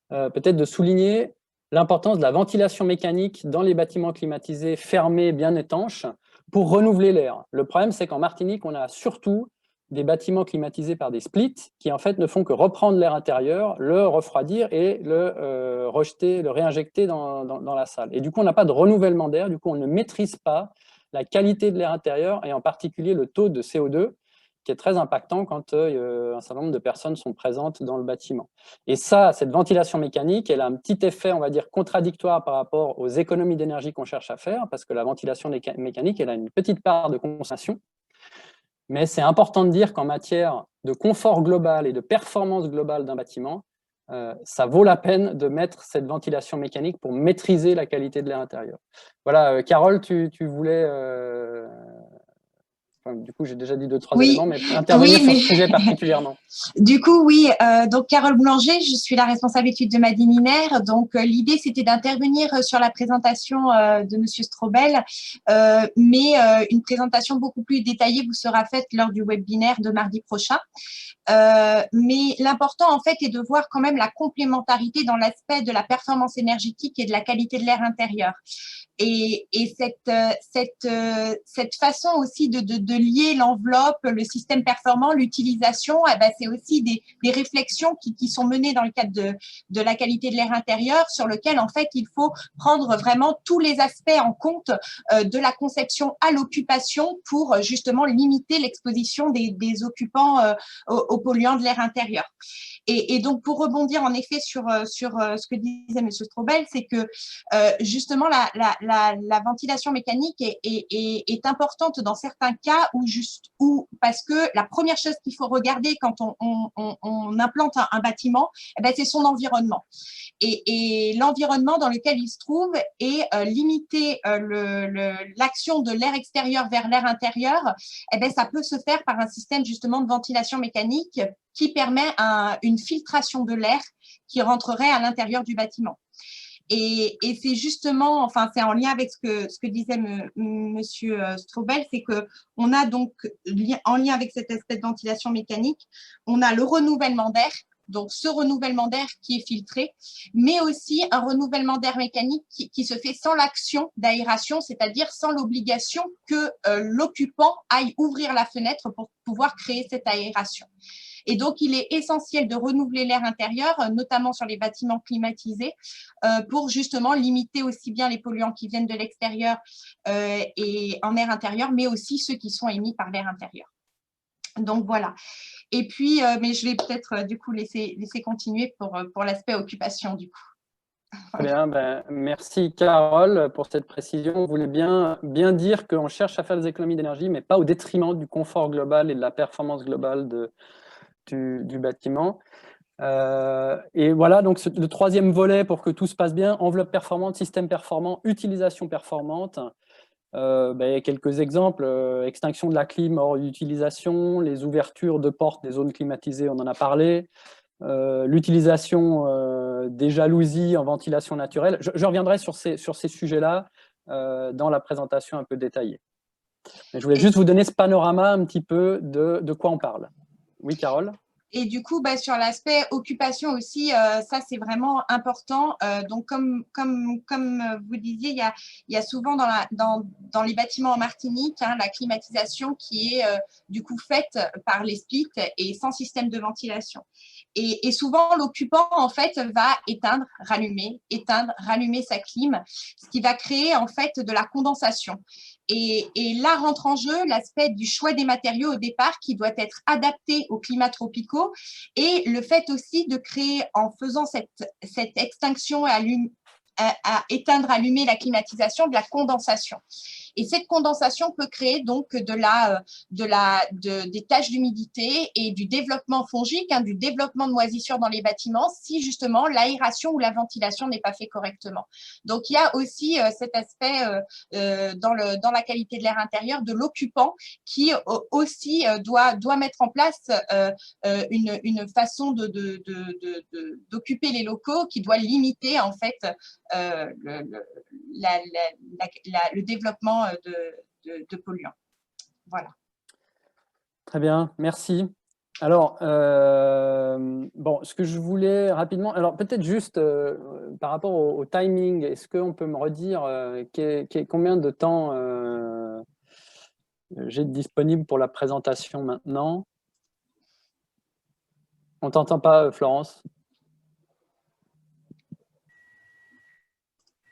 S6: peut-être de souligner l'importance de la ventilation mécanique dans les bâtiments climatisés, fermés, bien étanches, pour renouveler l'air. Le problème, c'est qu'en Martinique, on a surtout des bâtiments climatisés par des splits qui, en fait, ne font que reprendre l'air intérieur, le refroidir et le rejeter, le réinjecter dans la salle. Et du coup, on n'a pas de renouvellement d'air, du coup, on ne maîtrise pas la qualité de l'air intérieur et en particulier le taux de CO2 qui est très impactant quand un certain nombre de personnes sont présentes dans le bâtiment. Et ça, cette ventilation mécanique, elle a un petit effet, on va dire, contradictoire par rapport aux économies d'énergie qu'on cherche à faire, parce que la ventilation mécanique, elle a une petite part de consommation. Mais c'est important de dire qu'en matière de confort global et de performance globale d'un bâtiment, ça vaut la peine de mettre cette ventilation mécanique pour maîtriser la qualité de l'air intérieur. Voilà, Carole, tu voulais... du coup, j'ai déjà dit 2-3 éléments, mais intervenir sur ce sujet particulièrement.
S9: Du coup, oui. Donc, Carole Boulanger, je suis la responsable études de Madi Minaire. Donc, l'idée, c'était d'intervenir sur la présentation de Monsieur Strobel, mais une présentation beaucoup plus détaillée vous sera faite lors du webinaire de mardi prochain. Mais l'important, en fait, est de voir quand même la complémentarité dans l'aspect de la performance énergétique et de la qualité de l'air intérieur. Et cette façon aussi de lier l'enveloppe, le système performant, l'utilisation, eh ben, c'est aussi des réflexions qui sont menées dans le cadre de la qualité de l'air intérieur, sur lequel, en fait, il faut prendre vraiment tous les aspects en compte de la conception à l'occupation pour justement limiter l'exposition des occupants aux polluants de l'air intérieur. Et donc, pour rebondir en effet sur ce que disait M. Strobel, c'est que justement la ventilation mécanique est importante dans certains cas parce que la première chose qu'il faut regarder quand on implante un bâtiment, eh ben, c'est son environnement. Et l'environnement dans lequel il se trouve et limiter l'action de l'air extérieur vers l'air intérieur, eh ben, ça peut se faire par un système justement de ventilation mécanique qui permet une filtration de l'air qui rentrerait à l'intérieur du bâtiment. Et c'est justement, enfin, c'est en lien avec ce que disait Monsieur Strobel, c'est que on a donc, en lien avec cet aspect de ventilation mécanique, on a le renouvellement d'air, donc ce renouvellement d'air qui est filtré, mais aussi un renouvellement d'air mécanique qui se fait sans l'action d'aération, c'est-à-dire sans l'obligation que l'occupant aille ouvrir la fenêtre pour pouvoir créer cette aération. Et donc, il est essentiel de renouveler l'air intérieur, notamment sur les bâtiments climatisés, pour justement limiter aussi bien les polluants qui viennent de l'extérieur et en air intérieur, mais aussi ceux qui sont émis par l'air intérieur. Donc, voilà. Et puis, mais je vais peut-être du coup laisser continuer pour l'aspect occupation du coup.
S6: Voilà. Bien, ben, merci Carole pour cette précision. On voulait bien dire qu'on cherche à faire des économies d'énergie, mais pas au détriment du confort global et de la performance globale du bâtiment. Et voilà, donc le troisième volet pour que tout se passe bien, enveloppe performante, système performant, utilisation performante. Il y a quelques exemples, extinction de la clim hors utilisation, les ouvertures de portes des zones climatisées, on en a parlé, l'utilisation des jalousies en ventilation naturelle. Je reviendrai sur ces sujets-là dans la présentation un peu détaillée. Mais je voulais juste vous donner ce panorama un petit peu de quoi on parle. Oui, Carole ?
S9: Et du coup, sur l'aspect occupation aussi, ça c'est vraiment important. Donc comme vous disiez, il y a souvent dans les bâtiments en Martinique la climatisation qui est du coup faite par les splits et sans système de ventilation. Et souvent l'occupant en fait va éteindre, rallumer sa clim, ce qui va créer en fait de la condensation. Et là rentre en jeu l'aspect du choix des matériaux au départ qui doit être adapté aux climats tropicaux et le fait aussi de créer en faisant cette extinction à éteindre, allumer la climatisation, de la condensation. Et cette condensation peut créer donc des taches d'humidité et du développement fongique, du développement de moisissures dans les bâtiments si justement l'aération ou la ventilation n'est pas fait correctement. Donc il y a aussi cet aspect dans la qualité de l'air intérieur de l'occupant qui aussi doit mettre en place une façon d'occuper les locaux qui doit limiter en fait le développement de polluants. Voilà.
S6: Très bien, merci. Alors, ce que je voulais rapidement, alors peut-être juste par rapport au timing, est-ce qu'on peut me redire combien de temps j'ai disponible pour la présentation maintenant? On ne t'entend pas, Florence?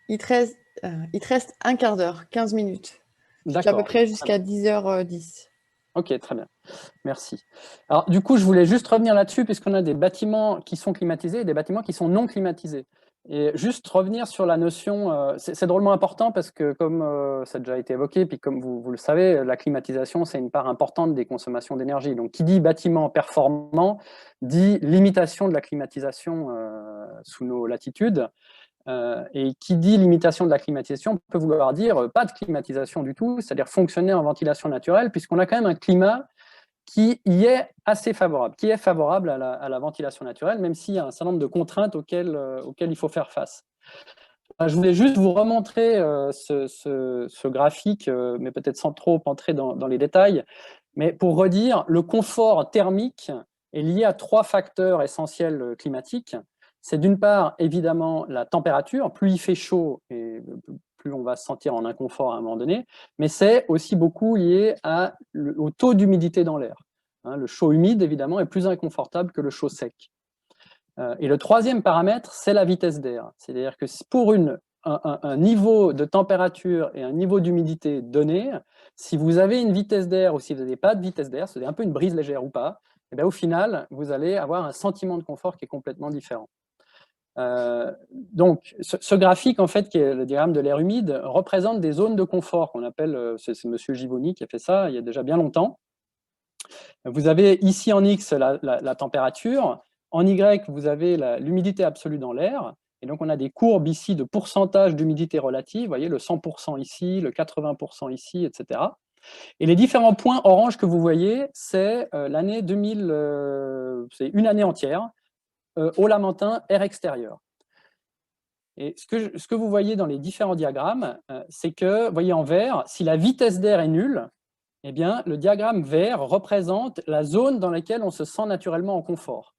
S5: Il te reste un quart d'heure, 15 minutes.
S6: D'accord.
S5: À peu près jusqu'à 10h10.
S6: Ok, très bien. Merci. Alors, du coup, je voulais juste revenir là-dessus, puisqu'on a des bâtiments qui sont climatisés et des bâtiments qui sont non climatisés. Et juste revenir sur la notion, c'est drôlement important parce que, comme ça a déjà été évoqué, puis comme vous le savez, la climatisation, c'est une part importante des consommations d'énergie. Donc, qui dit bâtiment performant, dit limitation de la climatisation sous nos latitudes. Et qui dit limitation de la climatisation peut vouloir dire pas de climatisation du tout, c'est-à-dire fonctionner en ventilation naturelle, puisqu'on a quand même un climat qui y est assez favorable, qui est favorable à la ventilation naturelle, même s'il y a un certain nombre de contraintes auxquelles il faut faire face. Je voulais juste vous remontrer ce graphique, mais peut-être sans trop entrer dans les détails, mais pour redire, le confort thermique est lié à 3 facteurs essentiels climatiques. C'est d'une part, évidemment, la température. Plus il fait chaud, et plus on va se sentir en inconfort à un moment donné, mais c'est aussi beaucoup lié au taux d'humidité dans l'air. Le chaud humide, évidemment, est plus inconfortable que le chaud sec. Et le troisième paramètre, c'est la vitesse d'air. C'est-à-dire que pour un niveau de température et un niveau d'humidité donné, si vous avez une vitesse d'air ou si vous n'avez pas de vitesse d'air, c'est un peu une brise légère ou pas, et bien au final, vous allez avoir un sentiment de confort qui est complètement différent. Donc, ce graphique, en fait, qui est le diagramme de l'air humide, représente des zones de confort qu'on appelle, c'est M. Givoni qui a fait ça il y a déjà bien longtemps. Vous avez ici en X la température, en Y, vous avez l'humidité absolue dans l'air, et donc on a des courbes ici de pourcentage d'humidité relative, vous voyez le 100% ici, le 80% ici, etc. Et les différents points orange que vous voyez, c'est l'année 2000, c'est une année entière, au Lamentin, air extérieur. Et ce que vous voyez dans les différents diagrammes, c'est que, vous voyez en vert, si la vitesse d'air est nulle, eh bien, le diagramme vert représente la zone dans laquelle on se sent naturellement en confort.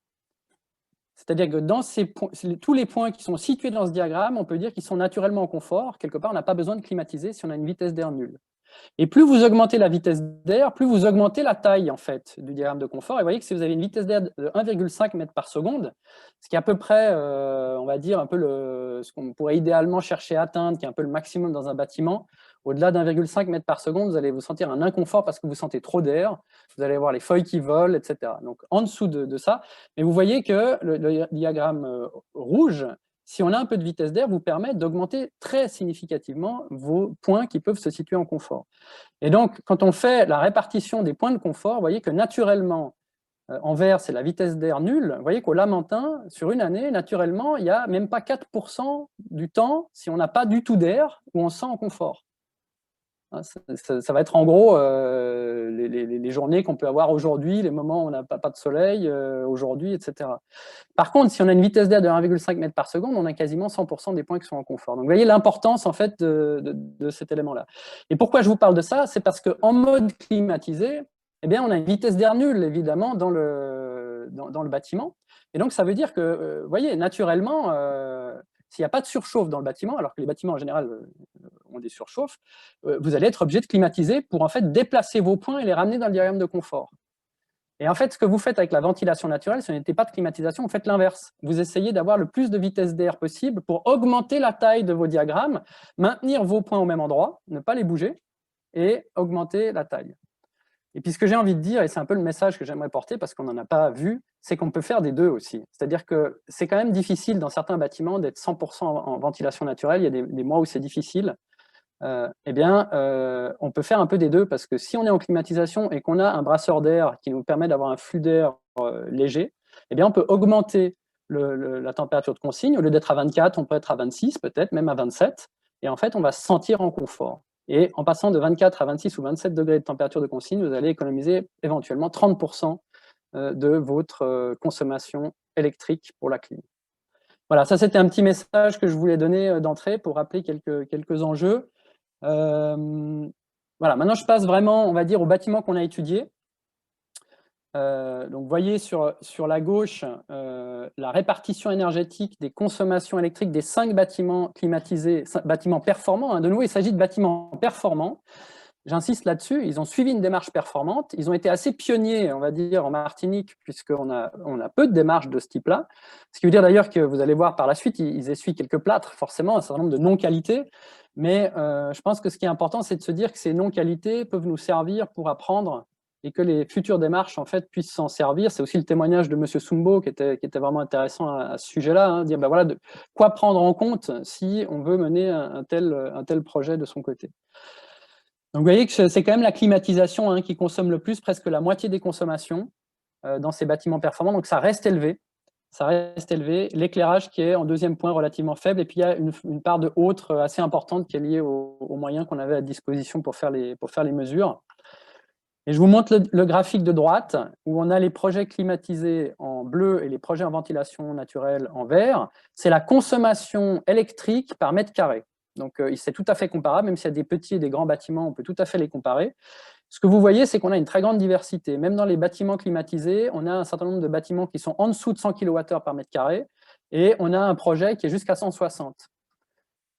S6: C'est-à-dire que dans tous les points qui sont situés dans ce diagramme, on peut dire qu'ils sont naturellement en confort. Quelque part, on n'a pas besoin de climatiser si on a une vitesse d'air nulle. Et plus vous augmentez la vitesse d'air, plus vous augmentez la taille en fait, du diagramme de confort. Et vous voyez que si vous avez une vitesse d'air de 1,5 m par seconde, ce qui est à peu près, on va dire, un peu ce qu'on pourrait idéalement chercher à atteindre, qui est un peu le maximum dans un bâtiment, au-delà d'1,5 m par seconde, vous allez vous sentir un inconfort parce que vous sentez trop d'air, vous allez voir les feuilles qui volent, etc. Donc en dessous de ça, mais vous voyez que le diagramme rouge, si on a un peu de vitesse d'air, vous permet d'augmenter très significativement vos points qui peuvent se situer en confort. Et donc, quand on fait la répartition des points de confort, vous voyez que naturellement, en vert, c'est la vitesse d'air nulle. Vous voyez qu'au Lamentin, sur une année, naturellement, il n'y a même pas 4% du temps, si on n'a pas du tout d'air, où on se sent en confort. Ça va être en gros les journées qu'on peut avoir aujourd'hui, les moments où on n'a pas de soleil aujourd'hui, etc. Par contre, si on a une vitesse d'air de 1,5 m par seconde, on a quasiment 100% des points qui sont en confort. Donc, vous voyez l'importance en fait de cet élément-là. Et pourquoi je vous parle de ça? C'est parce qu'en mode climatisé, eh bien, on a une vitesse d'air nulle, évidemment, dans le bâtiment. Et donc, ça veut dire que, vous voyez, naturellement, s'il n'y a pas de surchauffe dans le bâtiment, alors que les bâtiments en général ont des surchauffes, vous allez être obligé de climatiser pour en fait déplacer vos points et les ramener dans le diagramme de confort. Et en fait, ce que vous faites avec la ventilation naturelle, ce n'était pas de climatisation, vous faites l'inverse. Vous essayez d'avoir le plus de vitesse d'air possible pour augmenter la taille de vos diagrammes, maintenir vos points au même endroit, ne pas les bouger, et augmenter la taille. Et puis ce que j'ai envie de dire, et c'est un peu le message que j'aimerais porter, parce qu'on n'en a pas vu, c'est qu'on peut faire des deux aussi. C'est-à-dire que c'est quand même difficile dans certains bâtiments d'être 100% en ventilation naturelle, il y a des mois où c'est difficile. Eh bien, on peut faire un peu des deux, parce que si on est en climatisation et qu'on a un brasseur d'air qui nous permet d'avoir un flux d'air léger, eh bien, on peut augmenter la température de consigne. Au lieu d'être à 24, on peut être à 26, peut-être même à 27, et en fait, on va se sentir en confort. Et en passant de 24 à 26 ou 27 degrés de température de consigne, vous allez économiser éventuellement 30% de votre consommation électrique pour la clim. Voilà, ça c'était un petit message que je voulais donner d'entrée pour rappeler quelques enjeux. Voilà, maintenant je passe vraiment, on va dire, aux bâtiments qu'on a étudiés. Donc vous voyez sur la gauche la répartition énergétique des consommations électriques des 5 bâtiments climatisés, bâtiments performants. De nouveau, il s'agit de bâtiments performants. J'insiste là-dessus, ils ont suivi une démarche performante. Ils ont été assez pionniers, on va dire, en Martinique, puisqu'on a peu de démarches de ce type-là. Ce qui veut dire d'ailleurs que vous allez voir par la suite, ils essuient quelques plâtres, forcément, un certain nombre de non-qualités. Mais je pense que ce qui est important, c'est de se dire que ces non-qualités peuvent nous servir pour apprendre et que les futures démarches en fait, puissent s'en servir. C'est aussi le témoignage de M. Sumbo qui était vraiment intéressant à ce sujet-là, hein, dire ben voilà, de quoi prendre en compte si on veut mener un tel projet de son côté. Donc vous voyez que c'est quand même la climatisation hein, qui consomme le plus, presque la moitié des consommations dans ces bâtiments performants, donc ça reste élevé. L'éclairage qui est en deuxième point relativement faible, et puis il y a une part de autre assez importante qui est liée aux moyens qu'on avait à disposition pour faire les mesures. Et je vous montre le graphique de droite, où on a les projets climatisés en bleu et les projets en ventilation naturelle en vert. C'est la consommation électrique par mètre carré. Donc c'est tout à fait comparable, même s'il y a des petits et des grands bâtiments, on peut tout à fait les comparer. Ce que vous voyez, c'est qu'on a une très grande diversité. Même dans les bâtiments climatisés, on a un certain nombre de bâtiments qui sont en dessous de 100 kWh par mètre carré, et on a un projet qui est jusqu'à 160.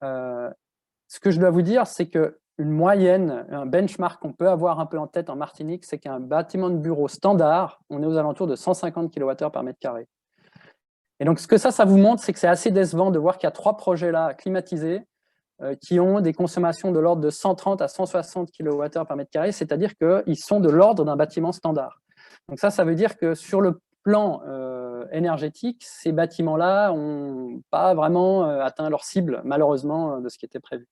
S6: Ce que je dois vous dire, c'est qu'une moyenne, un benchmark qu'on peut avoir un peu en tête en Martinique, c'est qu'un bâtiment de bureau standard, on est aux alentours de 150 kWh par mètre carré. Et donc, ce que ça vous montre, c'est que c'est assez décevant de voir qu'il y a 3 projets là climatisés qui ont des consommations de l'ordre de 130 à 160 kWh par mètre carré, c'est-à-dire qu'ils sont de l'ordre d'un bâtiment standard. Donc ça veut dire que sur le plan énergétique, ces bâtiments-là n'ont pas vraiment atteint leur cible, malheureusement, de ce qui était prévu.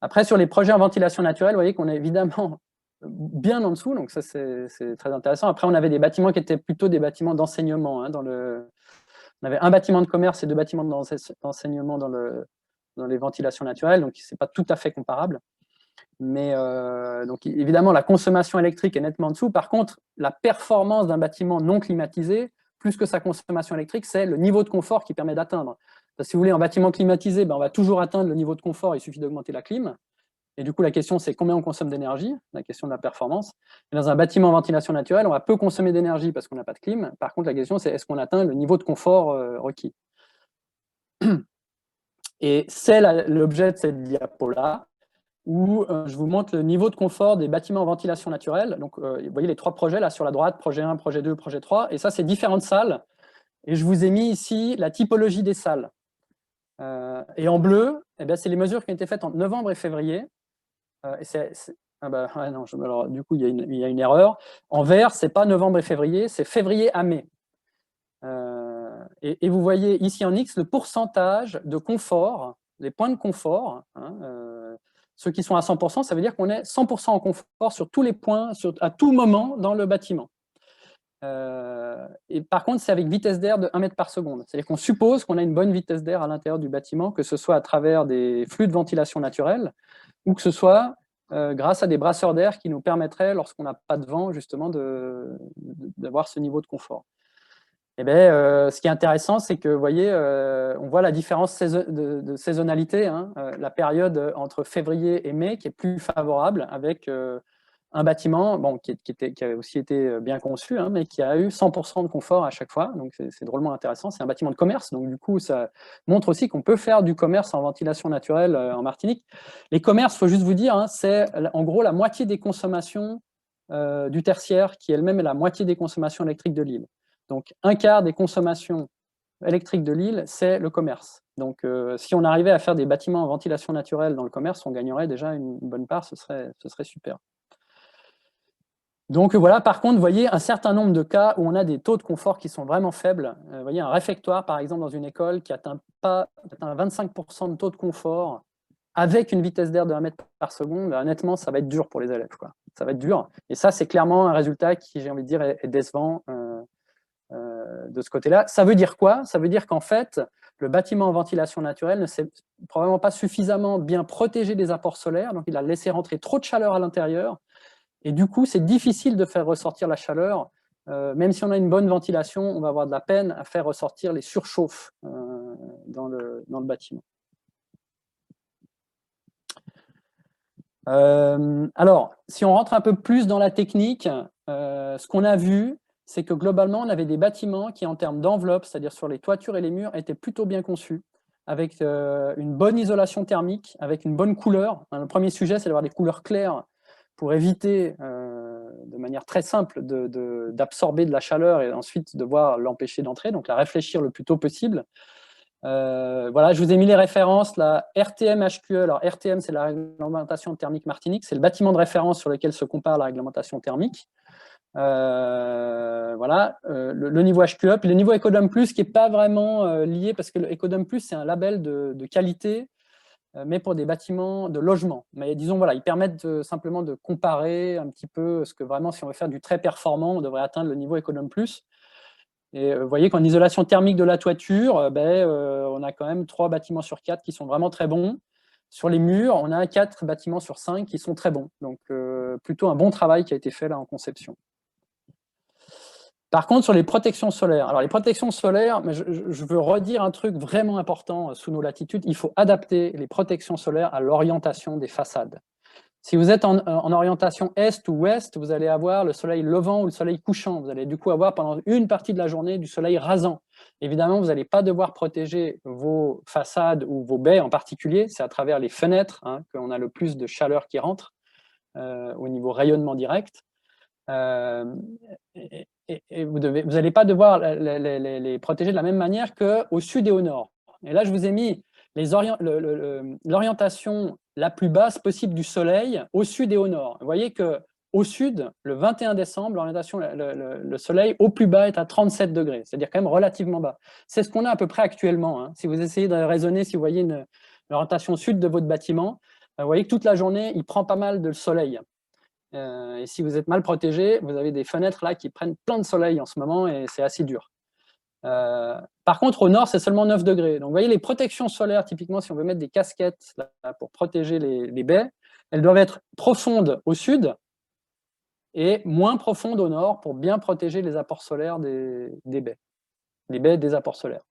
S6: Après, sur les projets en ventilation naturelle, vous voyez qu'on est évidemment bien en dessous, donc ça c'est très intéressant. Après, on avait des bâtiments qui étaient plutôt des bâtiments d'enseignement. Hein, on avait un bâtiment de commerce et 2 bâtiments d'enseignement dans les ventilations naturelles, donc ce n'est pas tout à fait comparable. Mais donc, évidemment, la consommation électrique est nettement en dessous. Par contre, la performance d'un bâtiment non climatisé, plus que sa consommation électrique, c'est le niveau de confort qui permet d'atteindre. Si vous voulez, en bâtiment climatisé, on va toujours atteindre le niveau de confort, il suffit d'augmenter la clim. Et du coup, la question, c'est combien on consomme d'énergie, la question de la performance. Et dans un bâtiment en ventilation naturelle, on va peu consommer d'énergie parce qu'on n'a pas de clim. Par contre, la question, c'est est-ce qu'on atteint le niveau de confort requis. Et c'est l'objet de cette diapo-là, où je vous montre le niveau de confort des bâtiments en ventilation naturelle. Donc, vous voyez les 3 projets là sur la droite, projet 1, projet 2, projet 3. Et ça, c'est différentes salles. Et je vous ai mis ici la typologie des salles. Et en bleu, c'est les mesures qui ont été faites entre novembre et février. Alors, du coup, il y a une erreur. En vert, ce n'est pas novembre et février, c'est février à mai. Et vous voyez ici en X le pourcentage de confort, les points de confort. Ceux qui sont à 100%, ça veut dire qu'on est 100% en confort sur tous les points, à tout moment dans le bâtiment. Et par contre, c'est avec vitesse d'air de 1 mètre par seconde. C'est-à-dire qu'on suppose qu'on a une bonne vitesse d'air à l'intérieur du bâtiment, que ce soit à travers des flux de ventilation naturelle, ou que ce soit grâce à des brasseurs d'air qui nous permettraient, lorsqu'on n'a pas de vent, justement, d'avoir ce niveau de confort. Ce qui est intéressant, c'est que, vous voyez, on voit la différence de saisonnalité, hein, la période entre février et mai qui est plus favorable, avec un bâtiment qui a aussi été bien conçu, hein, mais qui a eu 100% de confort à chaque fois. Donc, c'est drôlement intéressant. C'est un bâtiment de commerce. Donc, du coup, ça montre aussi qu'on peut faire du commerce en ventilation naturelle en Martinique. Les commerces, il faut juste vous dire, hein, c'est en gros la moitié des consommations du tertiaire, qui elle-même est la moitié des consommations électriques de l'île. Donc, un quart des consommations électriques de l'île, c'est le commerce. Donc, si on arrivait à faire des bâtiments en ventilation naturelle dans le commerce, on gagnerait déjà une bonne part, ce serait super. Donc voilà, par contre, vous voyez un certain nombre de cas où on a des taux de confort qui sont vraiment faibles. Vous voyez un réfectoire, par exemple, dans une école qui atteint 25% de taux de confort avec une vitesse d'air de 1 mètre par seconde. Honnêtement, ça va être dur pour les élèves, quoi. Ça va être dur. Et ça, c'est clairement un résultat qui, j'ai envie de dire, est décevant de ce côté-là. Ça veut dire quoi? Ça veut dire qu'en fait, le bâtiment en ventilation naturelle ne s'est probablement pas suffisamment bien protégé des apports solaires, donc il a laissé rentrer trop de chaleur à l'intérieur. Et du coup, c'est difficile de faire ressortir la chaleur. Même si on a une bonne ventilation, on va avoir de la peine à faire ressortir les surchauffes dans le bâtiment. Alors, si on rentre un peu plus dans la technique, ce qu'on a vu, c'est que globalement, on avait des bâtiments qui, en termes d'enveloppe, c'est-à-dire sur les toitures et les murs, étaient plutôt bien conçus, avec une bonne isolation thermique, avec une bonne couleur. Le premier sujet, c'est d'avoir des couleurs claires pour éviter, de manière très simple, d'absorber de la chaleur et ensuite devoir l'empêcher d'entrer, donc la réfléchir le plus tôt possible. Voilà, je vous ai mis les références, la RTM-HQE. Alors, RTM, c'est la réglementation thermique Martinique. C'est le bâtiment de référence sur lequel se compare la réglementation thermique. Voilà, le niveau HQE. Puis le niveau Ecodom Plus, qui n'est pas vraiment lié, parce que le Ecodom Plus, c'est un label de qualité, mais pour des bâtiments de logement. Mais disons, voilà, ils permettent simplement de comparer un petit peu ce que vraiment, si on veut faire du très performant, on devrait atteindre le niveau Ecodom Plus. Et vous voyez qu'en isolation thermique de la toiture, on a quand même 3 bâtiments sur 4 qui sont vraiment très bons. Sur les murs, on a 4 bâtiments sur 5 qui sont très bons. Donc, plutôt un bon travail qui a été fait là en conception. Par contre, sur les protections solaires, alors les protections solaires, mais je veux redire un truc vraiment important sous nos latitudes, il faut adapter les protections solaires à l'orientation des façades. Si vous êtes en orientation est ou ouest, vous allez avoir le soleil levant ou le soleil couchant. Vous allez du coup avoir pendant une partie de la journée du soleil rasant. Évidemment, vous n'allez pas devoir protéger vos façades ou vos baies en particulier. C'est à travers les fenêtres qu'on a le plus de chaleur qui rentre au niveau rayonnement direct. Et vous n'allez pas devoir les protéger de la même manière qu'au sud et au nord. Et là, je vous ai mis l'orientation la plus basse possible du soleil au sud et au nord. Vous voyez qu'au sud, le 21 décembre, l'orientation, le soleil au plus bas est à 37 degrés, c'est-à-dire quand même relativement bas. C'est ce qu'on a à peu près actuellement. Si vous essayez de raisonner, si vous voyez l'orientation sud de votre bâtiment, vous voyez que toute la journée, il prend pas mal de soleil. Et si vous êtes mal protégé, vous avez des fenêtres là qui prennent plein de soleil en ce moment et c'est assez dur. Par contre, au nord, c'est seulement 9 degrés. Donc, vous voyez, les protections solaires, typiquement, si on veut mettre des casquettes là, pour protéger les baies, elles doivent être profondes au sud et moins profondes au nord pour bien protéger les apports solaires des baies. Les baies des apports solaires.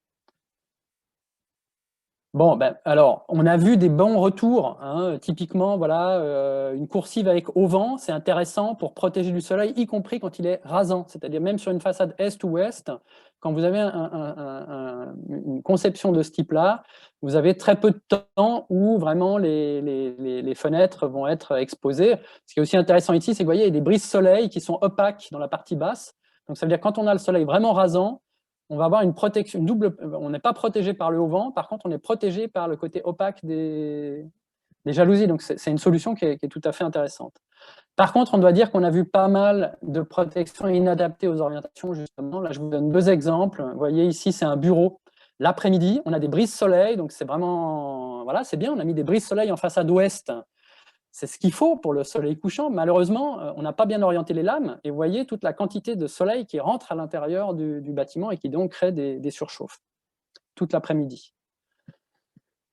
S6: Bon, alors, on a vu des bons retours. Typiquement, voilà, une coursive avec auvent, c'est intéressant pour protéger du soleil, y compris quand il est rasant. C'est-à-dire même sur une façade est ou ouest, quand vous avez une conception de ce type-là, vous avez très peu de temps où vraiment les fenêtres vont être exposées. Ce qui est aussi intéressant ici, c'est que vous voyez, il y a des brises soleil qui sont opaques dans la partie basse. Donc, ça veut dire que quand on a le soleil vraiment rasant, on va avoir une protection, une double. On n'est pas protégé par le auvent, par contre, on est protégé par le côté opaque des jalousies. Donc, c'est une solution qui est tout à fait intéressante. Par contre, on doit dire qu'on a vu pas mal de protections inadaptées aux orientations, justement. Là, je vous donne 2 exemples. Vous voyez, ici, c'est un bureau. L'après-midi, on a des brises soleil, donc c'est vraiment. Voilà, c'est bien, on a mis des brises soleil en façade ouest. C'est ce qu'il faut pour le soleil couchant. Malheureusement, on n'a pas bien orienté les lames et vous voyez toute la quantité de soleil qui rentre à l'intérieur du bâtiment et qui donc crée des surchauffes toute l'après-midi.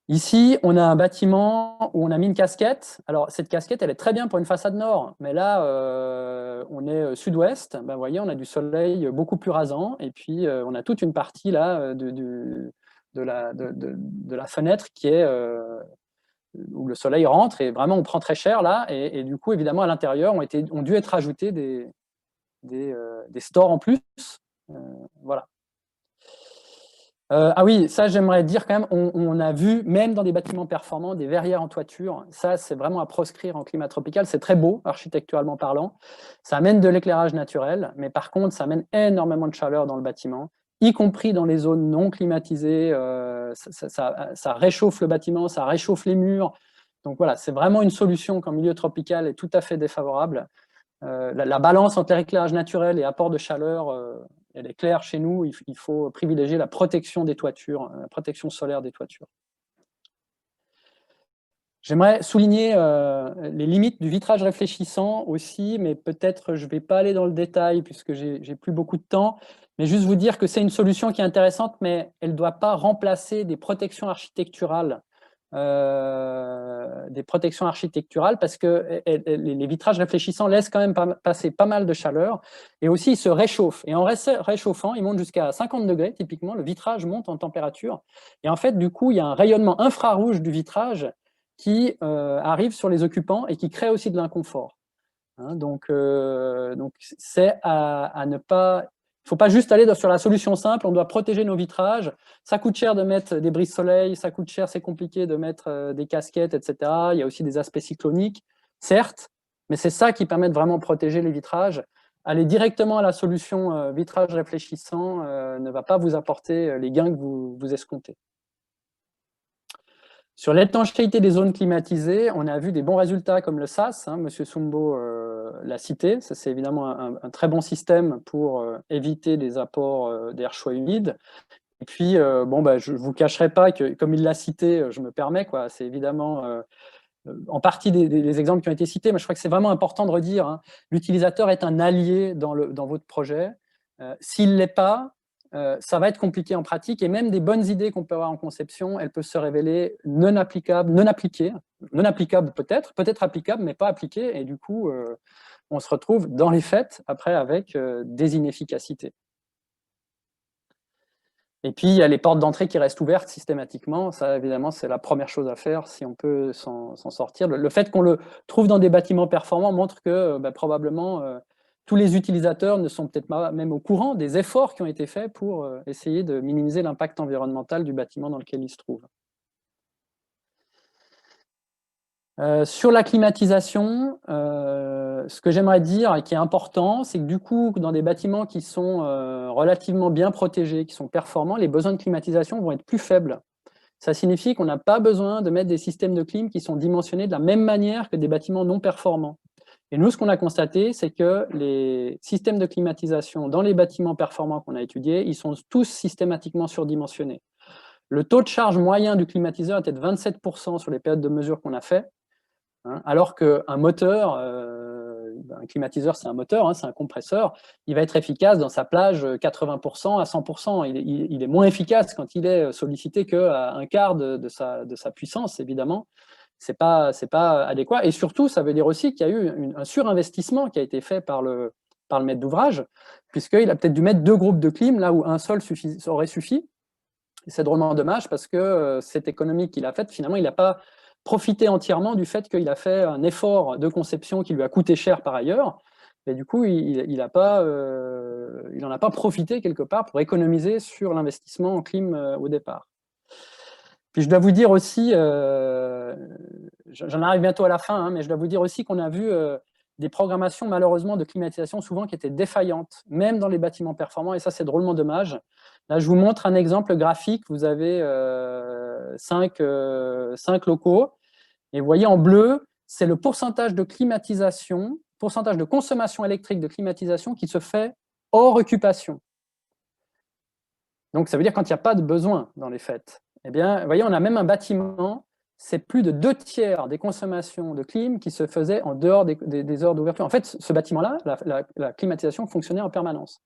S6: Ici, on a un bâtiment où on a mis une casquette. Alors, cette casquette, elle est très bien pour une façade nord, mais là, on est sud-ouest. Vous voyez, on a du soleil beaucoup plus rasant et puis on a toute une partie là de la fenêtre qui est où le soleil rentre et vraiment on prend très cher là et du coup évidemment à l'intérieur ont dû être ajoutés des stores en plus. Voilà. Ah oui, ça j'aimerais dire quand même, on a vu même dans des bâtiments performants des verrières en toiture. Ça c'est vraiment à proscrire en climat tropical. C'est très beau architecturalement parlant. Ça amène de l'éclairage naturel, mais par contre ça amène énormément de chaleur dans le bâtiment, y compris dans les zones non climatisées. Ça réchauffe le bâtiment, ça réchauffe les murs. Donc voilà, c'est vraiment une solution qu'en milieu tropical est tout à fait défavorable. La balance entre l'éclairage naturel et apport de chaleur, elle est claire chez nous. Il faut privilégier la protection des toitures, la protection solaire des toitures. J'aimerais souligner les limites du vitrage réfléchissant aussi, mais peut-être je ne vais pas aller dans le détail puisque j'ai plus beaucoup de temps. Mais juste vous dire que c'est une solution qui est intéressante, mais elle ne doit pas remplacer des protections architecturales. Parce que les vitrages réfléchissants laissent quand même passer pas mal de chaleur et aussi ils se réchauffent. Et en réchauffant, ils montent jusqu'à 50 degrés, typiquement, le vitrage monte en température. Et en fait, du coup, il y a un rayonnement infrarouge du vitrage qui arrive sur les occupants et qui crée aussi de l'inconfort. Donc c'est à ne pas... Il ne faut pas juste aller sur la solution simple, on doit protéger nos vitrages. Ça coûte cher de mettre des brises soleil, ça coûte cher, c'est compliqué de mettre des casquettes, etc. Il y a aussi des aspects cycloniques, certes, mais c'est ça qui permet de vraiment protéger les vitrages. Aller directement à la solution vitrage réfléchissant ne va pas vous apporter les gains que vous escomptez. Sur l'étanchéité des zones climatisées, on a vu des bons résultats comme le SAS, hein, M. Sumbo l'a cité. Ça, c'est évidemment un très bon système pour éviter des apports d'air chaud humide. Et puis, bon, bah, je ne vous cacherai pas que, comme il l'a cité, je me permets, c'est évidemment en partie des exemples qui ont été cités, mais je crois que c'est vraiment important de redire, hein, l'utilisateur est un allié dans votre projet. S'il ne l'est pas, ça va être compliqué en pratique, et même des bonnes idées qu'on peut avoir en conception, elles peuvent se révéler non applicables, non appliquées, non applicables peut-être applicables, mais pas appliquées, et du coup, on se retrouve dans les faits, après, avec des inefficacités. Et puis, il y a les portes d'entrée qui restent ouvertes systématiquement. Ça, évidemment, c'est la première chose à faire si on peut s'en sortir. Le fait qu'on le trouve dans des bâtiments performants montre que probablement tous les utilisateurs ne sont peut-être pas même au courant des efforts qui ont été faits pour essayer de minimiser l'impact environnemental du bâtiment dans lequel il se trouve. Sur la climatisation, ce que j'aimerais dire et qui est important, c'est que du coup, dans des bâtiments qui sont relativement bien protégés, qui sont performants, les besoins de climatisation vont être plus faibles. Ça signifie qu'on n'a pas besoin de mettre des systèmes de clim qui sont dimensionnés de la même manière que des bâtiments non performants. Et nous, ce qu'on a constaté, c'est que les systèmes de climatisation dans les bâtiments performants qu'on a étudiés, ils sont tous systématiquement surdimensionnés. Le taux de charge moyen du climatiseur était de 27% sur les périodes de mesure qu'on a fait. Alors qu'un moteur, un climatiseur c'est un moteur, c'est un compresseur, il va être efficace dans sa plage 80% à 100%. Il est moins efficace quand il est sollicité qu'à un quart de sa puissance, évidemment. C'est pas adéquat. Et surtout, ça veut dire aussi qu'il y a eu un surinvestissement qui a été fait par le maître d'ouvrage, puisqu'il a peut-être dû mettre 2 groupes de clim là où un seul aurait suffi. C'est drôlement dommage parce que cette économie qu'il a faite, finalement, il n'a pas profiter entièrement du fait qu'il a fait un effort de conception qui lui a coûté cher par ailleurs, et du coup, il n'en a pas profité quelque part pour économiser sur l'investissement en clim au départ. Puis je dois vous dire aussi, j'en arrive bientôt à la fin, mais je dois vous dire aussi qu'on a vu des programmations malheureusement de climatisation souvent qui étaient défaillantes, même dans les bâtiments performants, et ça c'est drôlement dommage. Là, je vous montre un exemple graphique. Vous avez 5 locaux. Et vous voyez en bleu, c'est le pourcentage de climatisation, pourcentage de consommation électrique de climatisation qui se fait hors occupation. Donc, ça veut dire quand il n'y a pas de besoin dans les faits. Eh bien, vous voyez, on a même un bâtiment, c'est plus de 2/3 des consommations de clim qui se faisaient en dehors des heures d'ouverture. En fait, ce bâtiment-là, la climatisation fonctionnait en permanence.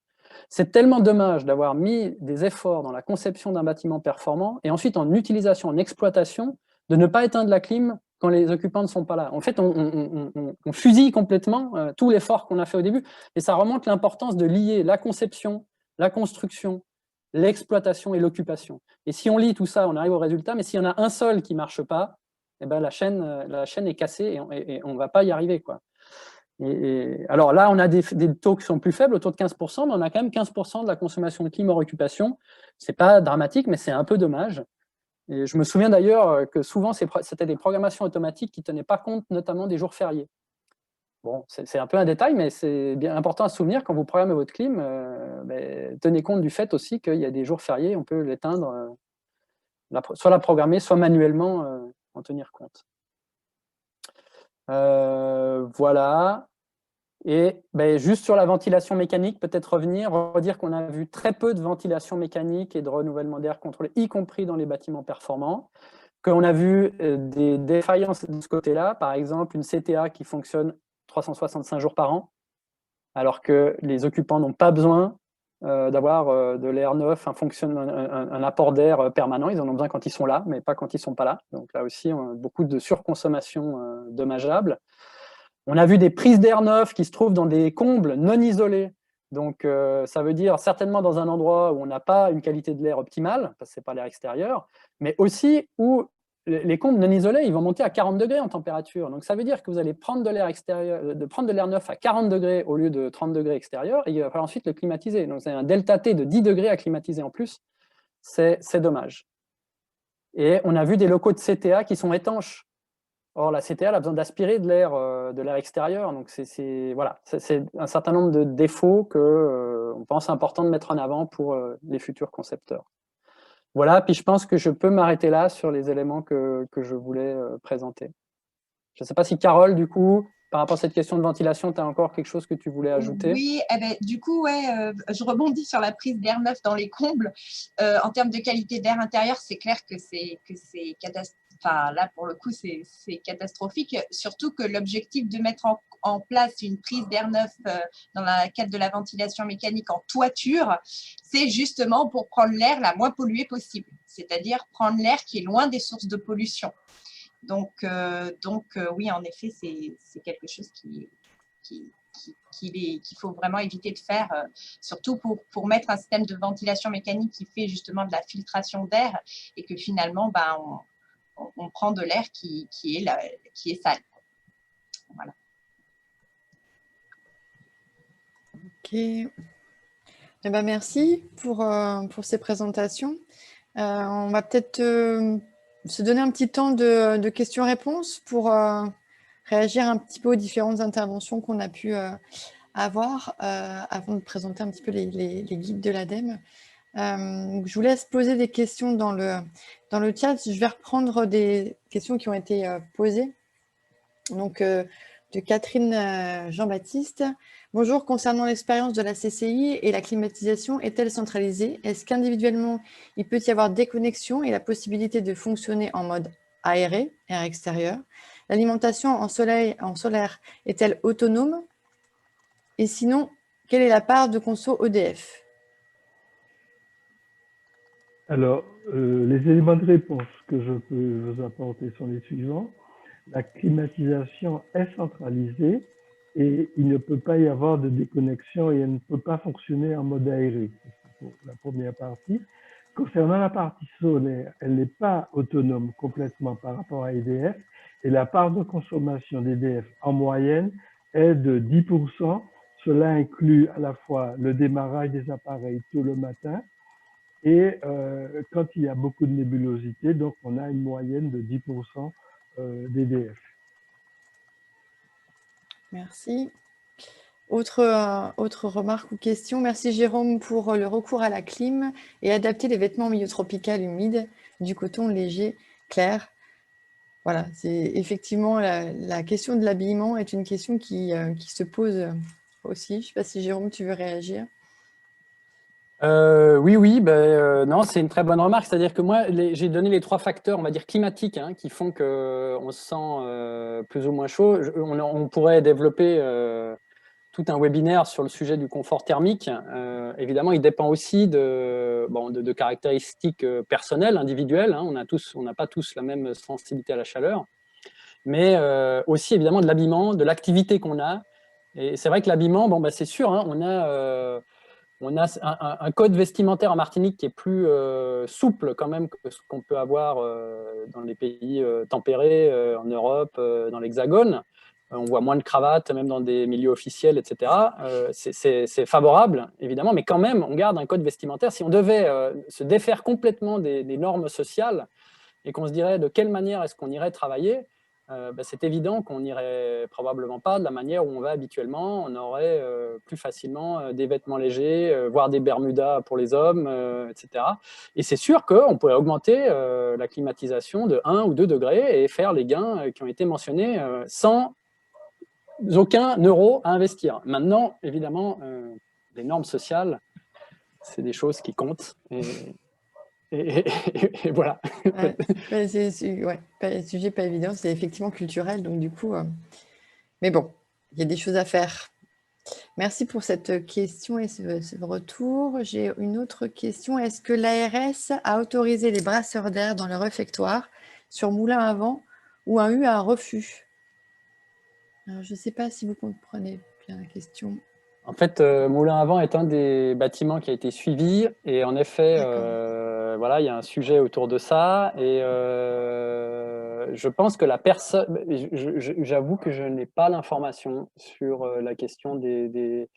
S6: C'est tellement dommage d'avoir mis des efforts dans la conception d'un bâtiment performant et ensuite en utilisation, en exploitation, de ne pas éteindre la clim quand les occupants ne sont pas là. En fait, on fusille complètement tout l'effort qu'on a fait au début, et ça remonte l'importance de lier la conception, la construction, l'exploitation et l'occupation. Et si on lit tout ça, on arrive au résultat, mais s'il y en a un seul qui ne marche pas, eh ben la chaîne est cassée et on ne va pas y arriver, quoi. Alors là, on a des taux qui sont plus faibles, au taux de 15%, mais on a quand même 15% de la consommation de clim hors occupation. Ce n'est pas dramatique, mais c'est un peu dommage. Et je me souviens d'ailleurs que souvent, c'était des programmations automatiques qui ne tenaient pas compte notamment des jours fériés. Bon, c'est un peu un détail, mais c'est bien important à se souvenir quand vous programmez votre clim, tenez compte du fait aussi qu'il y a des jours fériés, on peut l'éteindre, soit la programmer, soit manuellement en tenir compte. Voilà. Et juste sur la ventilation mécanique, peut-être redire qu'on a vu très peu de ventilation mécanique et de renouvellement d'air contrôlé, y compris dans les bâtiments performants, qu'on a vu des défaillances de ce côté-là, par exemple une CTA qui fonctionne 365 jours par an, alors que les occupants n'ont pas besoin d'avoir de l'air neuf, un apport d'air permanent, ils en ont besoin quand ils sont là, mais pas quand ils ne sont pas là. Donc là aussi, on a beaucoup de surconsommation dommageable. On a vu des prises d'air neufs qui se trouvent dans des combles non isolés. Donc, ça veut dire certainement dans un endroit où on n'a pas une qualité de l'air optimale, parce que ce n'est pas l'air extérieur, mais aussi où les combles non isolés, ils vont monter à 40 degrés en température. Donc, ça veut dire que vous allez prendre de l'air extérieur, prendre de l'air neuf à 40 degrés au lieu de 30 degrés extérieur, et il va falloir ensuite le climatiser. Donc, c'est un delta T de 10 degrés à climatiser en plus. C'est dommage. Et on a vu des locaux de CTA qui sont étanches. Or, la CTA elle a besoin d'aspirer de l'air extérieur. Donc, voilà, c'est un certain nombre de défauts qu'on pense important de mettre en avant pour les futurs concepteurs. Voilà, puis je pense que je peux m'arrêter là sur les éléments que je voulais présenter. Je ne sais pas si Carole, du coup, par rapport à cette question de ventilation, tu as encore quelque chose que tu voulais ajouter?
S9: Oui, eh ben, du coup, ouais, je rebondis sur la prise d'air neuf dans les combles. En termes de qualité d'air intérieur, c'est clair que c'est catastrophique. Enfin, là, pour le coup, c'est catastrophique. Surtout que l'objectif de mettre en place une prise d'air neuf dans le cadre de la ventilation mécanique en toiture, c'est justement pour prendre l'air la moins polluée possible. C'est-à-dire prendre l'air qui est loin des sources de pollution. Donc oui, en effet, c'est quelque chose qu'il faut vraiment éviter de faire, surtout pour mettre un système de ventilation mécanique qui fait justement de la filtration d'air et que finalement, ben, on prend de l'air qui est sale. Voilà.
S5: Ok. Eh ben, merci pour ces présentations. On va peut-être se donner un petit temps de questions-réponses pour réagir un petit peu aux différentes interventions qu'on a pu avoir avant de présenter un petit peu les guides de l'ADEME. Je vous laisse poser des questions dans le chat. Je vais reprendre des questions qui ont été posées. Donc, de Catherine Jean-Baptiste. Bonjour, concernant l'expérience de la CCI et la climatisation, est-elle centralisée? Est-ce qu'individuellement, il peut y avoir déconnexion et la possibilité de fonctionner en mode aéré, air extérieur? L'alimentation en solaire est-elle autonome? Et sinon, quelle est la part de conso EDF?
S7: Alors, les éléments de réponse que je peux vous apporter sont les suivants. La climatisation est centralisée et il ne peut pas y avoir de déconnexion et elle ne peut pas fonctionner en mode aéré. C'est pour la première partie. Concernant la partie solaire, elle n'est pas autonome complètement par rapport à EDF et la part de consommation d'EDF en moyenne est de 10%. Cela inclut à la fois le démarrage des appareils tôt le matin et quand il y a beaucoup de nébulosité, donc on a une moyenne de 10% d'EDF.
S5: Merci. Autre remarque ou question. Merci Jérôme pour le recours à la clim et adapter les vêtements en milieu tropical humide, du coton léger, clair. Voilà, c'est effectivement la question de l'habillement est une question qui se pose aussi. Je ne sais pas si Jérôme, tu veux réagir.
S6: Oui, non, c'est une très bonne remarque. C'est-à-dire que moi, j'ai donné les 3 facteurs, on va dire climatiques, hein, qui font qu'on se sent plus ou moins chaud. On pourrait développer tout un webinaire sur le sujet du confort thermique. Évidemment, il dépend aussi de caractéristiques personnelles, individuelles. Hein. On n'a pas tous la même sensibilité à la chaleur, mais aussi évidemment de l'habillement, de l'activité qu'on a. Et c'est vrai que l'habillement, c'est sûr, hein, on a un code vestimentaire en Martinique qui est plus souple quand même que ce qu'on peut avoir dans les pays tempérés, en Europe, dans l'Hexagone. On voit moins de cravates, même dans des milieux officiels, etc. C'est favorable, évidemment, mais quand même, on garde un code vestimentaire. Si on devait se défaire complètement des normes sociales et qu'on se dirait de quelle manière est-ce qu'on irait travailler, c'est évident qu'on n'irait probablement pas de la manière où on va habituellement. On aurait plus facilement des vêtements légers, voire des bermudas pour les hommes, etc. Et c'est sûr qu'on pourrait augmenter la climatisation de 1 ou 2 degrés et faire les gains qui ont été mentionnés sans aucun euro à investir. Maintenant, évidemment, les normes sociales, c'est des choses qui comptent. Et voilà.
S5: C'est un sujet pas évident, c'est effectivement culturel, donc du coup, mais bon, il y a des choses à faire. Merci pour cette question et ce retour. J'ai une autre question. Est-ce que l'ARS a autorisé les brasseurs d'air dans le réfectoire sur moulin à vent ou a eu un refus? Alors, je ne sais pas si vous comprenez bien la question.
S6: En fait, Moulin à Vent est un des bâtiments qui a été suivi et en effet, voilà, il y a un sujet autour de ça et je pense que la personne, j'avoue que je n'ai pas l'information sur la question des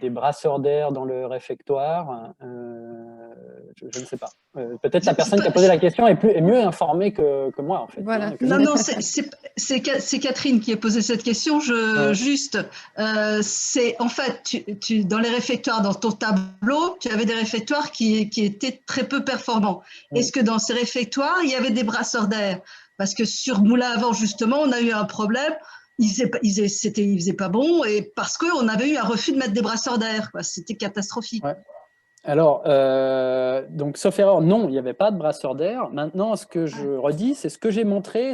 S6: brasseurs d'air dans le réfectoire. Je ne sais pas. Peut-être la personne qui a posé la question est mieux informée que moi, en fait.
S5: Voilà.
S9: Non,
S10: c'est Catherine qui a posé cette question. Juste, c'est en fait, dans les réfectoires, dans ton tableau, tu avais des réfectoires qui étaient très peu performants. Est-ce que dans ces réfectoires, il y avait des brasseurs d'air? Parce que sur Moulin à Vent, justement, on a eu un problème. Il faisait pas bon, et parce qu'on avait eu un refus de mettre des brasseurs d'air. C'était catastrophique. Ouais.
S6: Alors, donc, sauf erreur, non, il n'y avait pas de brasseur d'air. Maintenant, ce que je redis, c'est ce que j'ai montré,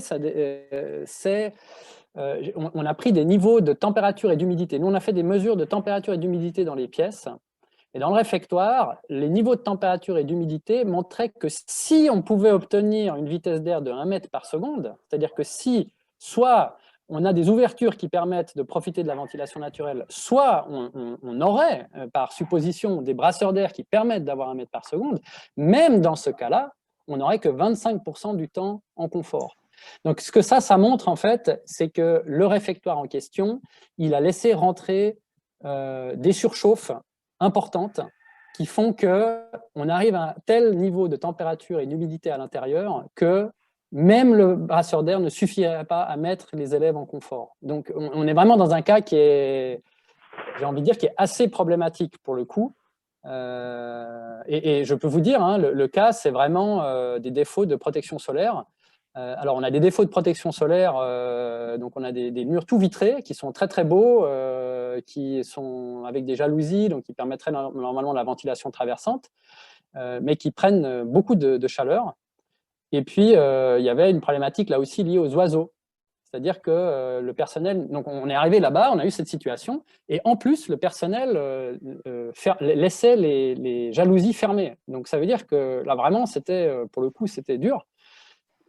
S6: on a pris des niveaux de température et d'humidité. Nous, on a fait des mesures de température et d'humidité dans les pièces. Et dans le réfectoire, les niveaux de température et d'humidité montraient que si on pouvait obtenir une vitesse d'air de 1 mètre par seconde, c'est-à-dire que si soit on a des ouvertures qui permettent de profiter de la ventilation naturelle, soit on aurait, par supposition, des brasseurs d'air qui permettent d'avoir 1 mètre par seconde, même dans ce cas-là, on n'aurait que 25% du temps en confort. Donc, ce que ça montre, en fait, c'est que le réfectoire en question, il a laissé rentrer des surchauffes importantes qui font qu'on arrive à un tel niveau de température et d'humidité à l'intérieur que même le brasseur d'air ne suffirait pas à mettre les élèves en confort. Donc, on est vraiment dans un cas qui est, j'ai envie de dire, qui est assez problématique pour le coup. Et je peux vous dire, hein, le cas, c'est vraiment des défauts de protection solaire. Alors, on a des défauts de protection solaire, donc on a des murs tout vitrés qui sont très très beaux, qui sont avec des jalousies, donc qui permettraient normalement la ventilation traversante, mais qui prennent beaucoup de chaleur. Et puis, il y avait une problématique là aussi liée aux oiseaux. C'est-à-dire que le personnel, donc on est arrivé là-bas, on a eu cette situation, et en plus, le personnel laissait les jalousies fermées. Donc ça veut dire que là, vraiment, pour le coup, c'était dur.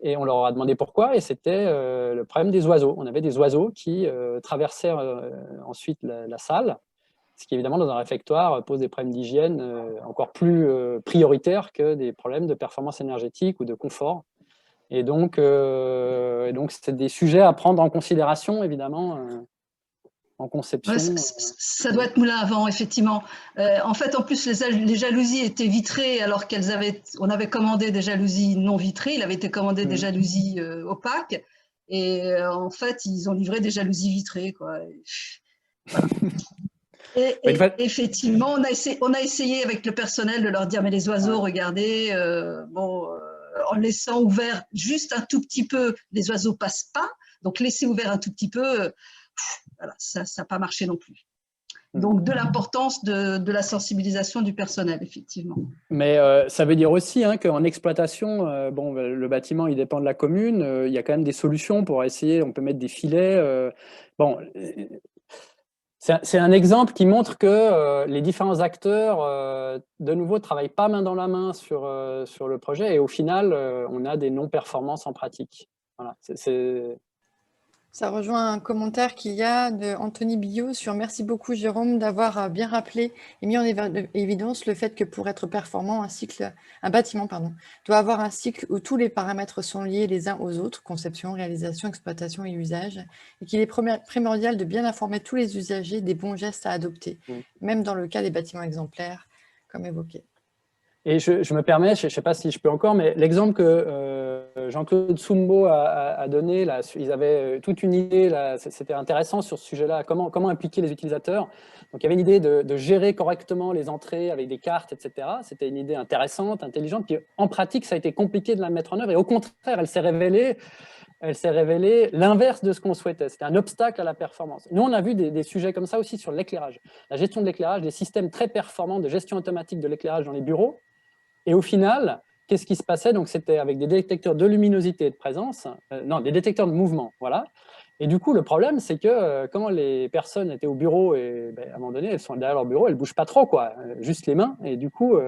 S6: Et on leur a demandé pourquoi, et c'était le problème des oiseaux. On avait des oiseaux qui traversaient ensuite la salle, ce qui évidemment dans un réfectoire pose des problèmes d'hygiène encore plus prioritaires que des problèmes de performance énergétique ou de confort. Et donc c'est des sujets à prendre en considération, évidemment, en conception.
S10: Ouais, ça doit être Moulin à Vent, effectivement. En fait, en plus, les jalousies étaient vitrées alors on avait commandé des jalousies non vitrées. Il avait été commandé des jalousies opaques. Et en fait, ils ont livré des jalousies vitrées, quoi. Voilà. Et effectivement, on a essayé avec le personnel de leur dire, mais les oiseaux, regardez, en laissant ouvert juste un tout petit peu, les oiseaux passent pas. Donc, laisser ouvert un tout petit peu, voilà, ça n'a pas marché non plus. Donc, de l'importance de la sensibilisation du personnel, effectivement.
S6: Mais ça veut dire aussi qu'en exploitation, le bâtiment, il dépend de la commune. Il y a quand même des solutions pour essayer, on peut mettre des filets. C'est un exemple qui montre que les différents acteurs, de nouveau, ne travaillent pas main dans la main sur le projet, et au final, on a des non-performances en pratique. Voilà,
S5: Ça rejoint un commentaire qu'il y a de Anthony Billot sur « Merci beaucoup Jérôme d'avoir bien rappelé et mis en évidence le fait que pour être performant, un bâtiment doit avoir un cycle où tous les paramètres sont liés les uns aux autres, conception, réalisation, exploitation et usage, et qu'il est primordial de bien informer tous les usagers des bons gestes à adopter, même dans le cas des bâtiments exemplaires, comme évoqué. »
S6: Et je me permets, je ne sais pas si je peux encore, mais l'exemple que Jean-Claude Soumbo a donné, là, ils avaient toute une idée, c'était intéressant sur ce sujet-là, comment impliquer les utilisateurs. Donc il y avait une idée de gérer correctement les entrées avec des cartes, etc. C'était une idée intéressante, intelligente, puis en pratique, ça a été compliqué de la mettre en œuvre, et au contraire, elle s'est révélée l'inverse de ce qu'on souhaitait. C'était un obstacle à la performance. Nous, on a vu des sujets comme ça aussi sur l'éclairage. La gestion de l'éclairage, des systèmes très performants de gestion automatique de l'éclairage dans les bureaux. Et au final, qu'est-ce qui se passait? Donc, c'était avec des détecteurs de luminosité et de présence, des détecteurs de mouvement, voilà. Et du coup, le problème, c'est que quand les personnes étaient au bureau, et à un moment donné, elles sont derrière leur bureau, elles ne bougent pas trop, quoi, juste les mains. Et du coup,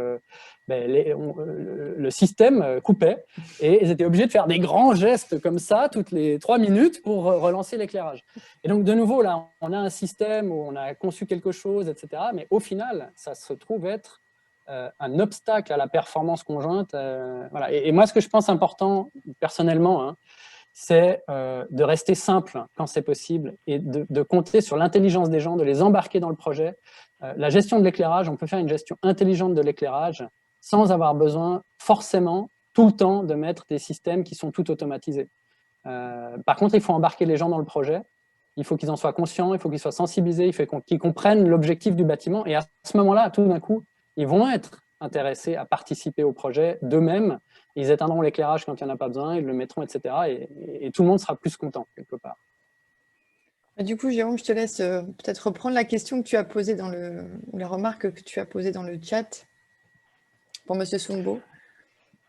S6: le système coupait et ils étaient obligés de faire des grands gestes comme ça toutes les 3 minutes pour relancer l'éclairage. Et donc, de nouveau, là, on a un système où on a conçu quelque chose, etc. Mais au final, ça se trouve être un obstacle à la performance conjointe. Voilà. Et moi, ce que je pense important, personnellement, c'est de rester simple quand c'est possible et de compter sur l'intelligence des gens, de les embarquer dans le projet. La gestion de l'éclairage, on peut faire une gestion intelligente de l'éclairage sans avoir besoin forcément tout le temps de mettre des systèmes qui sont tout automatisés. Par contre, il faut embarquer les gens dans le projet. Il faut qu'ils en soient conscients, il faut qu'ils soient sensibilisés, il faut qu'ils comprennent l'objectif du bâtiment. Et à ce moment-là, tout d'un coup, ils vont être intéressés à participer au projet d'eux-mêmes. Ils éteindront l'éclairage quand il n'y en a pas besoin, ils le mettront, etc. Et tout le monde sera plus content, quelque part.
S5: Du coup, Jérôme, je te laisse peut-être reprendre la question que tu as posée ou la remarque que tu as posée dans le chat pour M. Soumbo.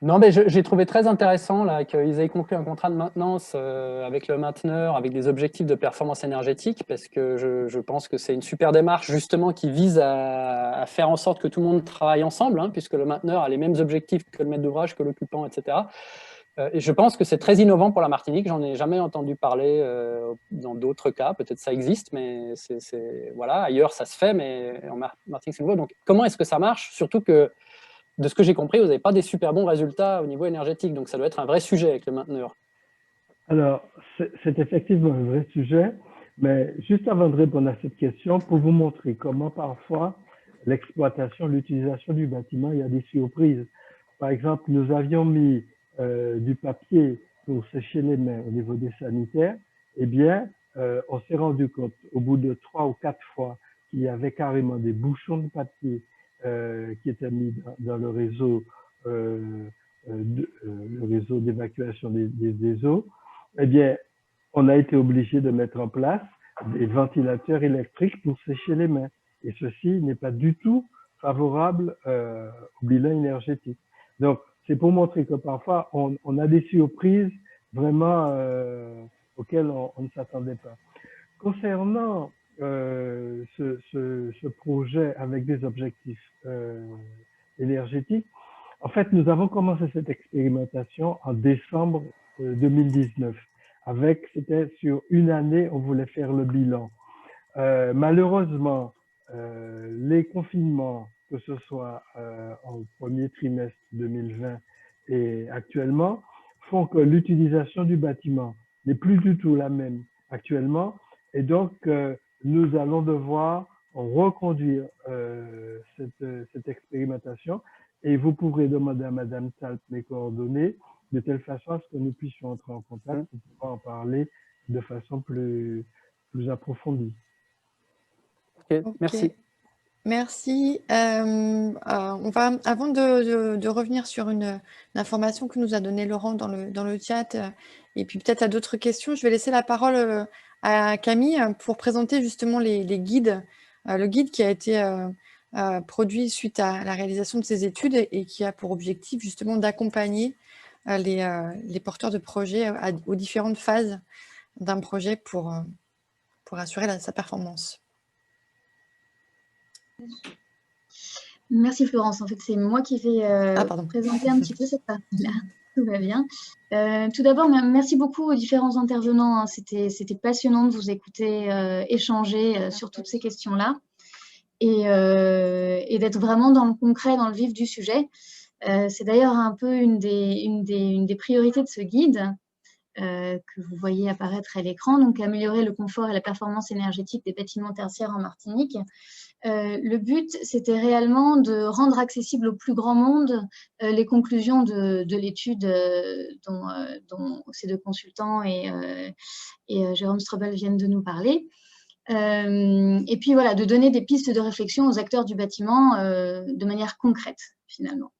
S6: Non, mais j'ai trouvé très intéressant qu'ils aient conclu un contrat de maintenance avec le mainteneur, avec des objectifs de performance énergétique, parce que je pense que c'est une super démarche justement qui vise à faire en sorte que tout le monde travaille ensemble, hein, puisque le mainteneur a les mêmes objectifs que le maître d'ouvrage, que l'occupant, etc. Et je pense que c'est très innovant pour la Martinique. J'en ai jamais entendu parler dans d'autres cas. Peut-être ça existe, mais voilà, ailleurs ça se fait, mais en Martinique c'est nouveau. Donc comment est-ce que ça marche? Surtout que de ce que j'ai compris, vous n'avez pas des super bons résultats au niveau énergétique, donc ça doit être un vrai sujet avec le mainteneur.
S7: Alors, c'est effectivement un vrai sujet, mais juste avant de répondre à cette question, pour vous montrer comment parfois l'exploitation, l'utilisation du bâtiment, il y a des surprises. Par exemple, nous avions mis du papier pour sécher les mains au niveau des sanitaires. Eh bien, on s'est rendu compte au bout de 3 ou 4 fois qu'il y avait carrément des bouchons de papier qui était mis dans le réseau d'évacuation des eaux, eh bien, on a été obligé de mettre en place des ventilateurs électriques pour sécher les mains. Et ceci n'est pas du tout favorable au bilan énergétique. Donc, c'est pour montrer que parfois, on a des surprises vraiment auxquelles on ne s'attendait pas. Concernant ce projet avec des objectifs énergétiques, en fait, nous avons commencé cette expérimentation en décembre 2019. C'était sur une année, on voulait faire le bilan. Malheureusement, les confinements, que ce soit en premier trimestre 2020 et actuellement, font que l'utilisation du bâtiment n'est plus du tout la même actuellement. Et donc, nous allons devoir reconduire cette expérimentation et vous pourrez demander à Madame Talp mes coordonnées de telle façon à ce que nous puissions entrer en contact pour pouvoir en parler de façon plus approfondie.
S6: Okay, merci.
S5: Merci. On va, avant de revenir sur une information que nous a donnée Laurent dans le chat, et puis peut-être à d'autres questions, je vais laisser la parole à Camille pour présenter justement les guides, le guide qui a été produit suite à la réalisation de ces études et qui a pour objectif justement d'accompagner les porteurs de projets aux différentes phases d'un projet pour assurer sa performance.
S1: Merci Florence. En fait, c'est moi qui vais présenter un petit peu cette partie-là. Tout va bien. Tout d'abord, merci beaucoup aux différents intervenants. C'était passionnant de vous écouter échanger sur toutes ces questions-là et d'être vraiment dans le concret, dans le vif du sujet. C'est d'ailleurs un peu une des priorités de ce guide que vous voyez apparaître à l'écran, donc améliorer le confort et la performance énergétique des bâtiments tertiaires en Martinique. Le but, c'était réellement de rendre accessible au plus grand monde les conclusions de l'étude dont ces deux consultants et Jérôme Strobel viennent de nous parler. Et puis voilà, de donner des pistes de réflexion aux acteurs du bâtiment de manière concrète, finalement.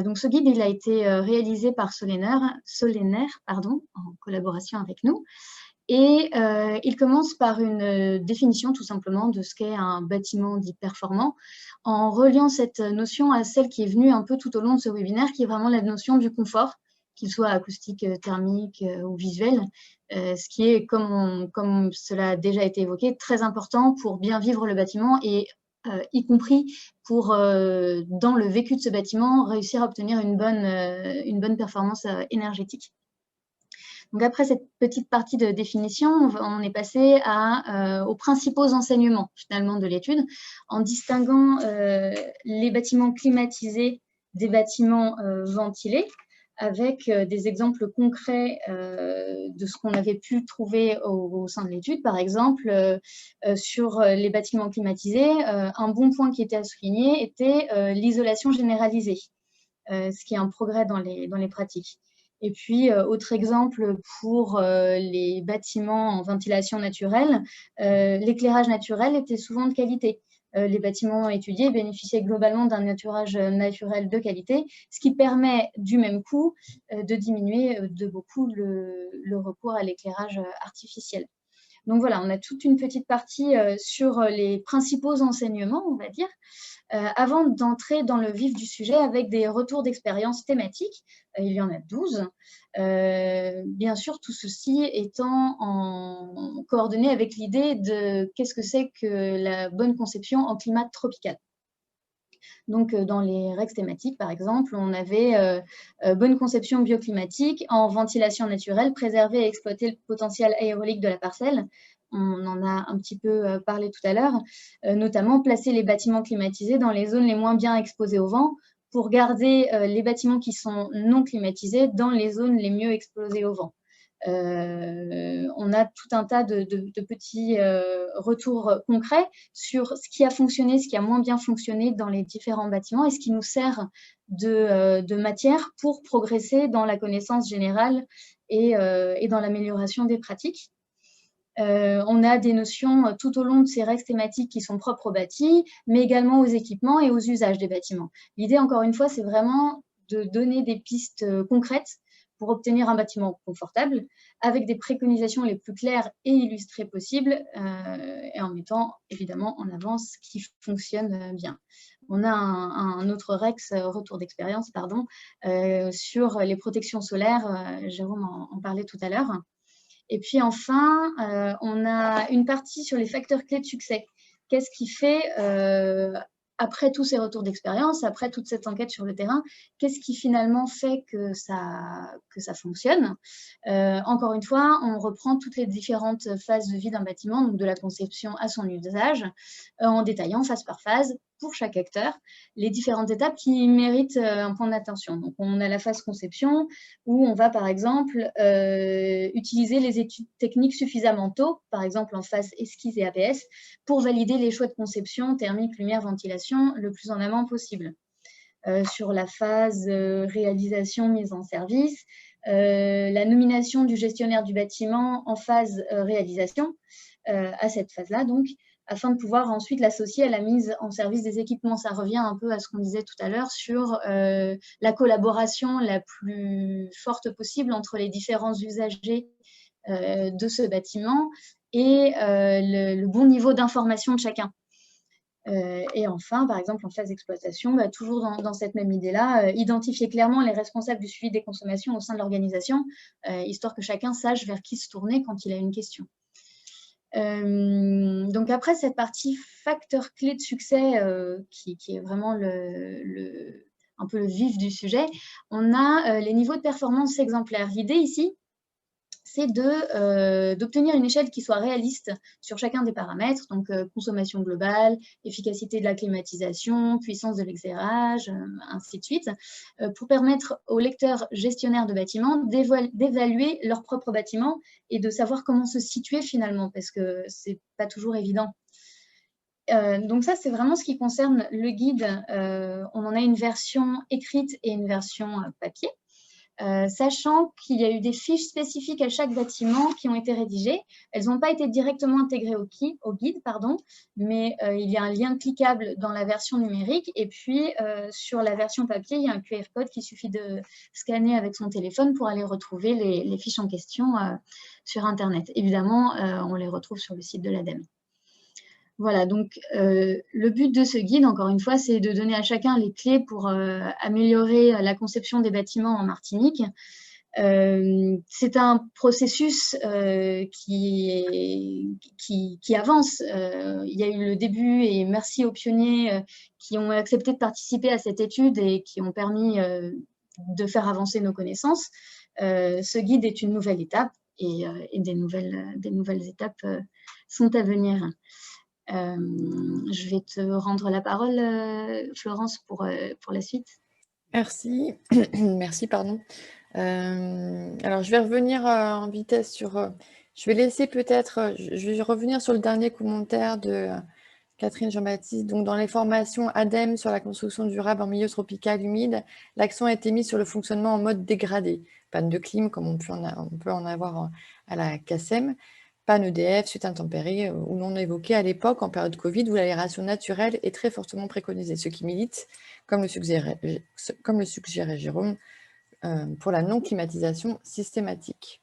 S1: Donc ce guide, il a été réalisé par Solenaire, en collaboration avec nous. Et il commence par une définition tout simplement de ce qu'est un bâtiment dit performant, en reliant cette notion à celle qui est venue un peu tout au long de ce webinaire, qui est vraiment la notion du confort, qu'il soit acoustique, thermique ou visuel, ce qui est, comme cela a déjà été évoqué, très important pour bien vivre le bâtiment et y compris pour, dans le vécu de ce bâtiment, réussir à obtenir une bonne performance énergétique. Donc après cette petite partie de définition, on est passé aux principaux enseignements finalement de l'étude, en distinguant les bâtiments climatisés des bâtiments ventilés, avec des exemples concrets de ce qu'on avait pu trouver au sein de l'étude. Par exemple, sur les bâtiments climatisés, un bon point qui était à souligner était l'isolation généralisée, ce qui est un progrès dans les pratiques. Et puis, autre exemple pour les bâtiments en ventilation naturelle, l'éclairage naturel était souvent de qualité. Les bâtiments étudiés bénéficiaient globalement d'un éclairage naturel de qualité, ce qui permet du même coup de diminuer de beaucoup le recours à l'éclairage artificiel. Donc voilà, on a toute une petite partie sur les principaux enseignements, on va dire, avant d'entrer dans le vif du sujet avec des retours d'expérience thématiques. Il y en a 12. Bien sûr, tout ceci étant en coordonné avec l'idée de qu'est-ce que c'est que la bonne conception en climat tropical. Donc, dans les REX thématiques, par exemple, on avait bonne conception bioclimatique en ventilation naturelle, préserver et exploiter le potentiel aérolique de la parcelle. On en a un petit peu parlé tout à l'heure, notamment placer les bâtiments climatisés dans les zones les moins bien exposées au vent pour garder les bâtiments qui sont non climatisés dans les zones les mieux exposées au vent. On a tout un tas de petits retours concrets sur ce qui a fonctionné, ce qui a moins bien fonctionné dans les différents bâtiments et ce qui nous sert de matière pour progresser dans la connaissance générale et dans l'amélioration des pratiques. On a des notions tout au long de ces règles thématiques qui sont propres aux bâtis, mais également aux équipements et aux usages des bâtiments. L'idée, encore une fois, c'est vraiment de donner des pistes concrètes pour obtenir un bâtiment confortable, avec des préconisations les plus claires et illustrées possibles, et en mettant évidemment en avant ce qui fonctionne bien. On a un autre REX, retour d'expérience, pardon, sur les protections solaires, Jérôme en parlait tout à l'heure. Et puis enfin, on a une partie sur les facteurs clés de succès. Qu'est-ce qui fait, après tous ces retours d'expérience, après toute cette enquête sur le terrain, qu'est-ce qui finalement fait que ça fonctionne? Encore une fois, on reprend toutes les différentes phases de vie d'un bâtiment, donc de la conception à son usage, en détaillant phase par phase, pour chaque acteur, les différentes étapes qui méritent un point d'attention. Donc, on a la phase conception, où on va, par exemple, utiliser les études techniques suffisamment tôt, par exemple en phase esquisse et APS, pour valider les choix de conception, thermique, lumière, ventilation, le plus en amont possible. Sur la phase réalisation, mise en service, la nomination du gestionnaire du bâtiment en phase réalisation, à cette phase-là, donc, afin de pouvoir ensuite l'associer à la mise en service des équipements. Ça revient un peu à ce qu'on disait tout à l'heure sur la collaboration la plus forte possible entre les différents usagers de ce bâtiment et le bon niveau d'information de chacun. Et enfin, par exemple, en phase d'exploitation, toujours dans cette même idée-là, identifier clairement les responsables du suivi des consommations au sein de l'organisation, histoire que chacun sache vers qui se tourner quand il a une question. Donc après cette partie facteur clé de succès qui est vraiment un peu le vif du sujet, on a les niveaux de performance exemplaires. L'idée ici, c'est d'obtenir une échelle qui soit réaliste sur chacun des paramètres, donc consommation globale, efficacité de la climatisation, puissance de l'éclairage, ainsi de suite, pour permettre aux lecteurs gestionnaires de bâtiments d'évaluer leur propre bâtiment et de savoir comment se situer finalement, parce que ce n'est pas toujours évident. Donc ça, c'est vraiment ce qui concerne le guide. On en a une version écrite et une version papier. Sachant qu'il y a eu des fiches spécifiques à chaque bâtiment qui ont été rédigées. Elles n'ont pas été directement intégrées au guide, mais il y a un lien cliquable dans la version numérique. Et puis, sur la version papier, il y a un QR code qu'il suffit de scanner avec son téléphone pour aller retrouver les fiches en question sur Internet. Évidemment, on les retrouve sur le site de l'ADEME. Voilà, donc le but de ce guide, encore une fois, c'est de donner à chacun les clés pour améliorer la conception des bâtiments en Martinique. C'est un processus qui avance. Il y a eu le début et merci aux pionniers qui ont accepté de participer à cette étude et qui ont permis de faire avancer nos connaissances. Ce guide est une nouvelle étape et des nouvelles étapes sont à venir. Je vais te rendre la parole, Florence, pour la suite.
S5: Merci. Merci, pardon. Alors, je vais revenir en vitesse sur... je vais laisser peut-être... je vais revenir sur le dernier commentaire de Catherine Jean-Baptiste. Donc, dans les formations ADEME sur la construction durable en milieu tropical humide, l'accent a été mis sur le fonctionnement en mode dégradé. panne de clim, comme on peut en avoir à la CACEM, panne EDF, suite intempéries, ou non évoquée à l'époque en période Covid, où l'aération naturelle est très fortement préconisée, ce qui milite, comme le suggérait Jérôme, pour la non-climatisation systématique.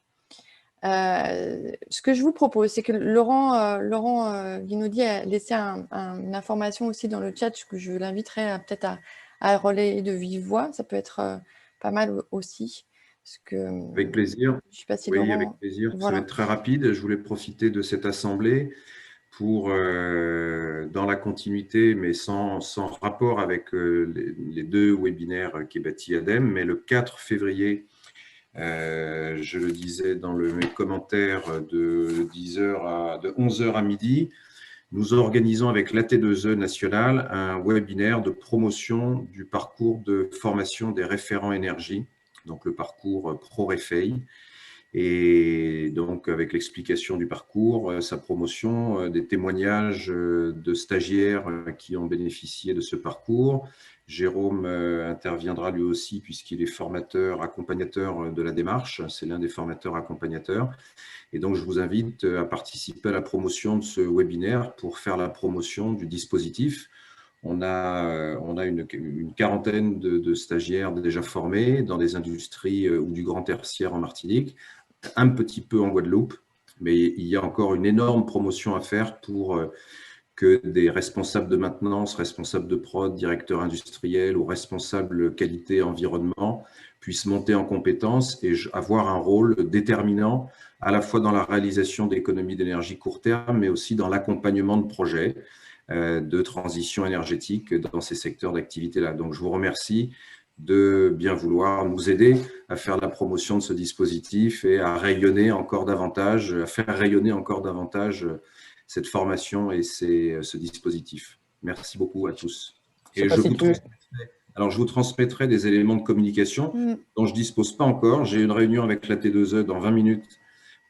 S5: Ce que je vous propose, c'est que Laurent Guinaudi a laissé une information aussi dans le chat que je l'inviterai peut-être à relayer de vive voix. Ça peut être pas mal aussi. Parce que,
S8: avec plaisir.
S5: Je sais pas si
S8: oui,
S5: Laurent...
S8: avec plaisir.
S5: Voilà.
S8: Ça va être très rapide. Je voulais profiter de cette assemblée pour, dans la continuité, mais sans rapport avec les 2 webinaires qu'est bâti ADEME, mais le 4 février, je le disais dans mes commentaires, de 11h à midi, nous organisons avec l'AT2E national un webinaire de promotion du parcours de formation des référents énergie, donc le parcours ProRefei. Et donc, avec l'explication du parcours, sa promotion, des témoignages de stagiaires qui ont bénéficié de ce parcours. Jérôme interviendra lui aussi puisqu'il est formateur, accompagnateur de la démarche. C'est l'un des formateurs accompagnateurs. Et donc, je vous invite à participer à la promotion de ce webinaire pour faire la promotion du dispositif. On a une quarantaine de stagiaires déjà formés dans des industries ou du grand tertiaire en Martinique, un petit peu en Guadeloupe, mais il y a encore une énorme promotion à faire pour que des responsables de maintenance, responsables de prod, directeurs industriels ou responsables qualité environnement puissent monter en compétences et avoir un rôle déterminant à la fois dans la réalisation d'économies d'énergie court terme, mais aussi dans l'accompagnement de projets de transition énergétique dans ces secteurs d'activité-là. Donc, je vous remercie de bien vouloir nous aider à faire la promotion de ce dispositif et à rayonner encore davantage, à faire rayonner encore davantage cette formation et ce dispositif. Merci beaucoup à tous. Et je vous transmettrai des éléments de communication dont je ne dispose pas encore. J'ai une réunion avec la T2E dans 20 minutes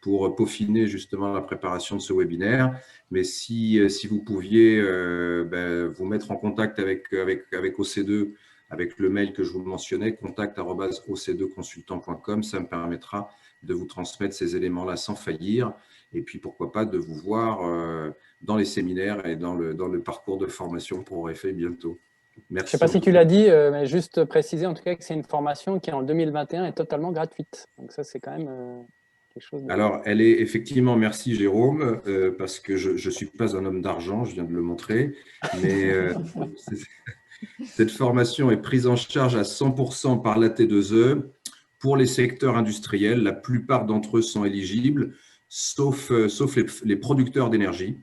S8: pour peaufiner justement la préparation de ce webinaire. Mais si vous pouviez vous mettre en contact avec OC2, avec le mail que je vous mentionnais, contact@oc2consultant.com, ça me permettra de vous transmettre ces éléments-là sans faillir. Et puis, pourquoi pas, de vous voir dans les séminaires et dans le parcours de formation ProRefei bientôt. Merci.
S6: Je ne sais pas si tu l'as dit, mais juste préciser en tout cas que c'est une formation qui en 2021 est totalement gratuite. Donc ça, c'est quand même quelque chose de...
S8: Alors, elle est effectivement, merci Jérôme, parce que je ne suis pas un homme d'argent, je viens de le montrer, mais cette formation est prise en charge à 100% par la T2E pour les secteurs industriels. La plupart d'entre eux sont éligibles, sauf les producteurs d'énergie,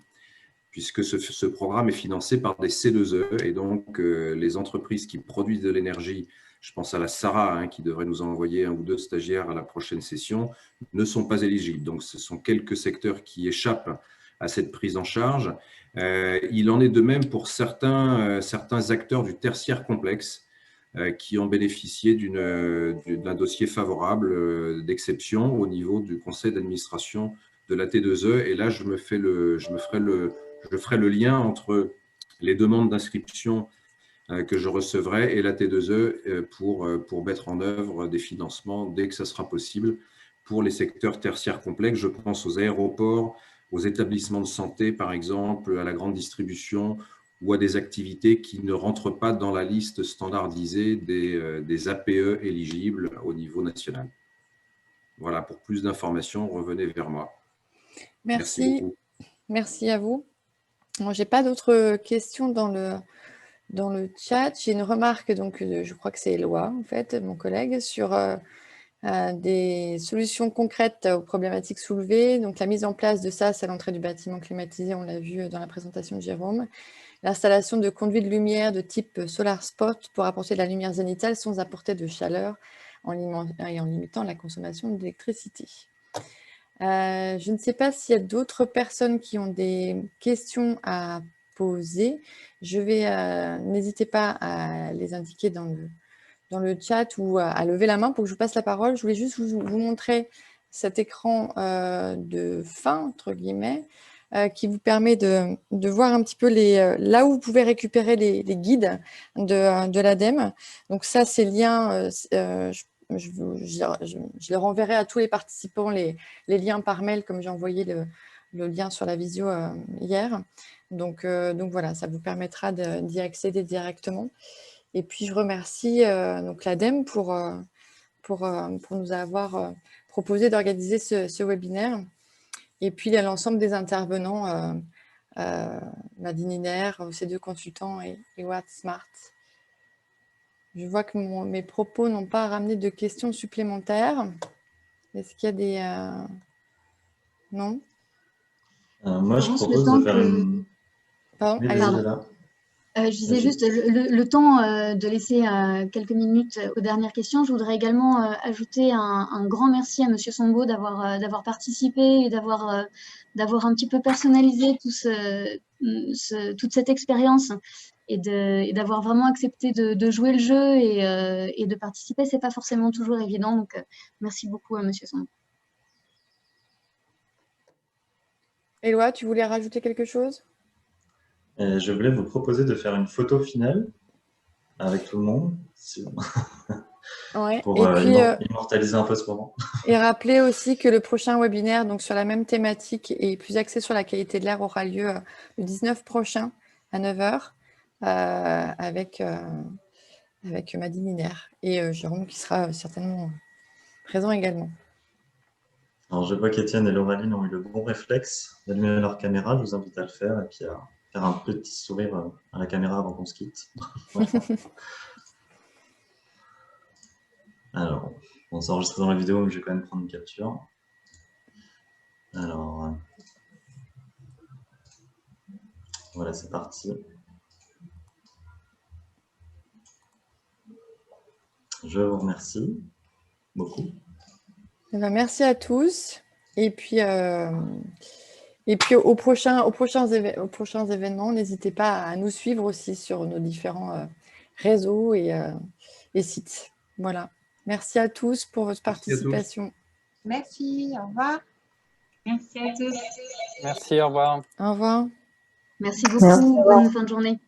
S8: puisque ce programme est financé par des C2E. Et donc, les entreprises qui produisent de l'énergie, je pense à la SARA, qui devrait nous envoyer 1 ou 2 stagiaires à la prochaine session, ne sont pas éligibles. Donc, ce sont quelques secteurs qui échappent à cette prise en charge. Il en est de même pour certains acteurs du tertiaire complexe qui ont bénéficié d'un dossier favorable d'exception au niveau du conseil d'administration de la T2E. Et là, je ferai le lien entre les demandes d'inscription que je recevrai et la T2E pour mettre en œuvre des financements dès que ça sera possible pour les secteurs tertiaires complexes. Je pense aux aéroports, aux établissements de santé, par exemple, à la grande distribution ou à des activités qui ne rentrent pas dans la liste standardisée des APE éligibles au niveau national. Voilà, pour plus d'informations, revenez vers moi.
S5: Merci beaucoup. Merci à vous. Je n'ai pas d'autres questions dans le chat. J'ai une remarque, donc, je crois que c'est Éloi, en fait, mon collègue, sur des solutions concrètes aux problématiques soulevées. Donc, la mise en place de SAS à l'entrée du bâtiment climatisé, on l'a vu dans la présentation de Jérôme. L'installation de conduits de lumière de type Solar Spot pour apporter de la lumière zénithale sans apporter de chaleur en limitant la consommation d'électricité. Je ne sais pas s'il y a d'autres personnes qui ont des questions à poser. N'hésitez pas à les indiquer dans le chat ou à lever la main pour que je vous passe la parole. Je voulais juste vous montrer cet écran de fin, entre guillemets, qui vous permet de voir un petit peu là où vous pouvez récupérer les guides de l'ADEME. Donc ça, ces liens, je le renverrai à tous les participants les liens par mail, comme j'ai envoyé le lien sur la visio hier. Donc voilà, ça vous permettra d'y accéder directement. Et puis, je remercie donc l'ADEME pour nous avoir proposé d'organiser ce webinaire. Et puis, l'ensemble des intervenants, Nadine Hiner, OC2 Consultants et WattSmart. Je vois que mes propos n'ont pas ramené de questions supplémentaires. Est-ce qu'il y a des... Non?
S2: Moi, je propose de faire une...
S5: Pardon,
S2: Oui,
S5: allez-y.
S1: Je disais juste le temps de laisser quelques minutes aux dernières questions. Je voudrais également ajouter un grand merci à Monsieur Sombo d'avoir participé et d'avoir un petit peu personnalisé toute cette expérience et d'avoir vraiment accepté de jouer le jeu et de participer. C'est pas forcément toujours évident. Donc, merci beaucoup à Monsieur Sombo.
S5: Éloi, tu voulais rajouter quelque chose?
S2: Je voulais vous proposer de faire une photo finale avec tout le monde,
S5: Ouais.
S2: pour
S5: et puis,
S2: immortaliser un peu ce moment.
S5: Et rappeler aussi que le prochain webinaire, donc sur la même thématique et plus axé sur la qualité de l'air, aura lieu le 19 prochain à 9 h avec Nadine Hiner et Jérôme qui sera certainement présent également.
S2: Alors, je vois qu'Étienne et Laureline ont eu le bon réflexe d'allumer leur caméra. Je vous invite à le faire et puis à faire un petit sourire à la caméra avant qu'on se quitte. Alors, on s'est enregistré dans la vidéo, mais je vais quand même prendre une capture. Alors, voilà, c'est parti. Je vous remercie beaucoup.
S5: Eh bien, merci à tous. Et puis aux prochains événements, n'hésitez pas à nous suivre aussi sur nos différents réseaux et sites. Voilà. Merci à tous pour votre participation.
S9: Merci, au revoir.
S4: Merci à tous.
S6: Merci, au revoir.
S5: Au revoir.
S1: Merci beaucoup. Bonne fin de journée.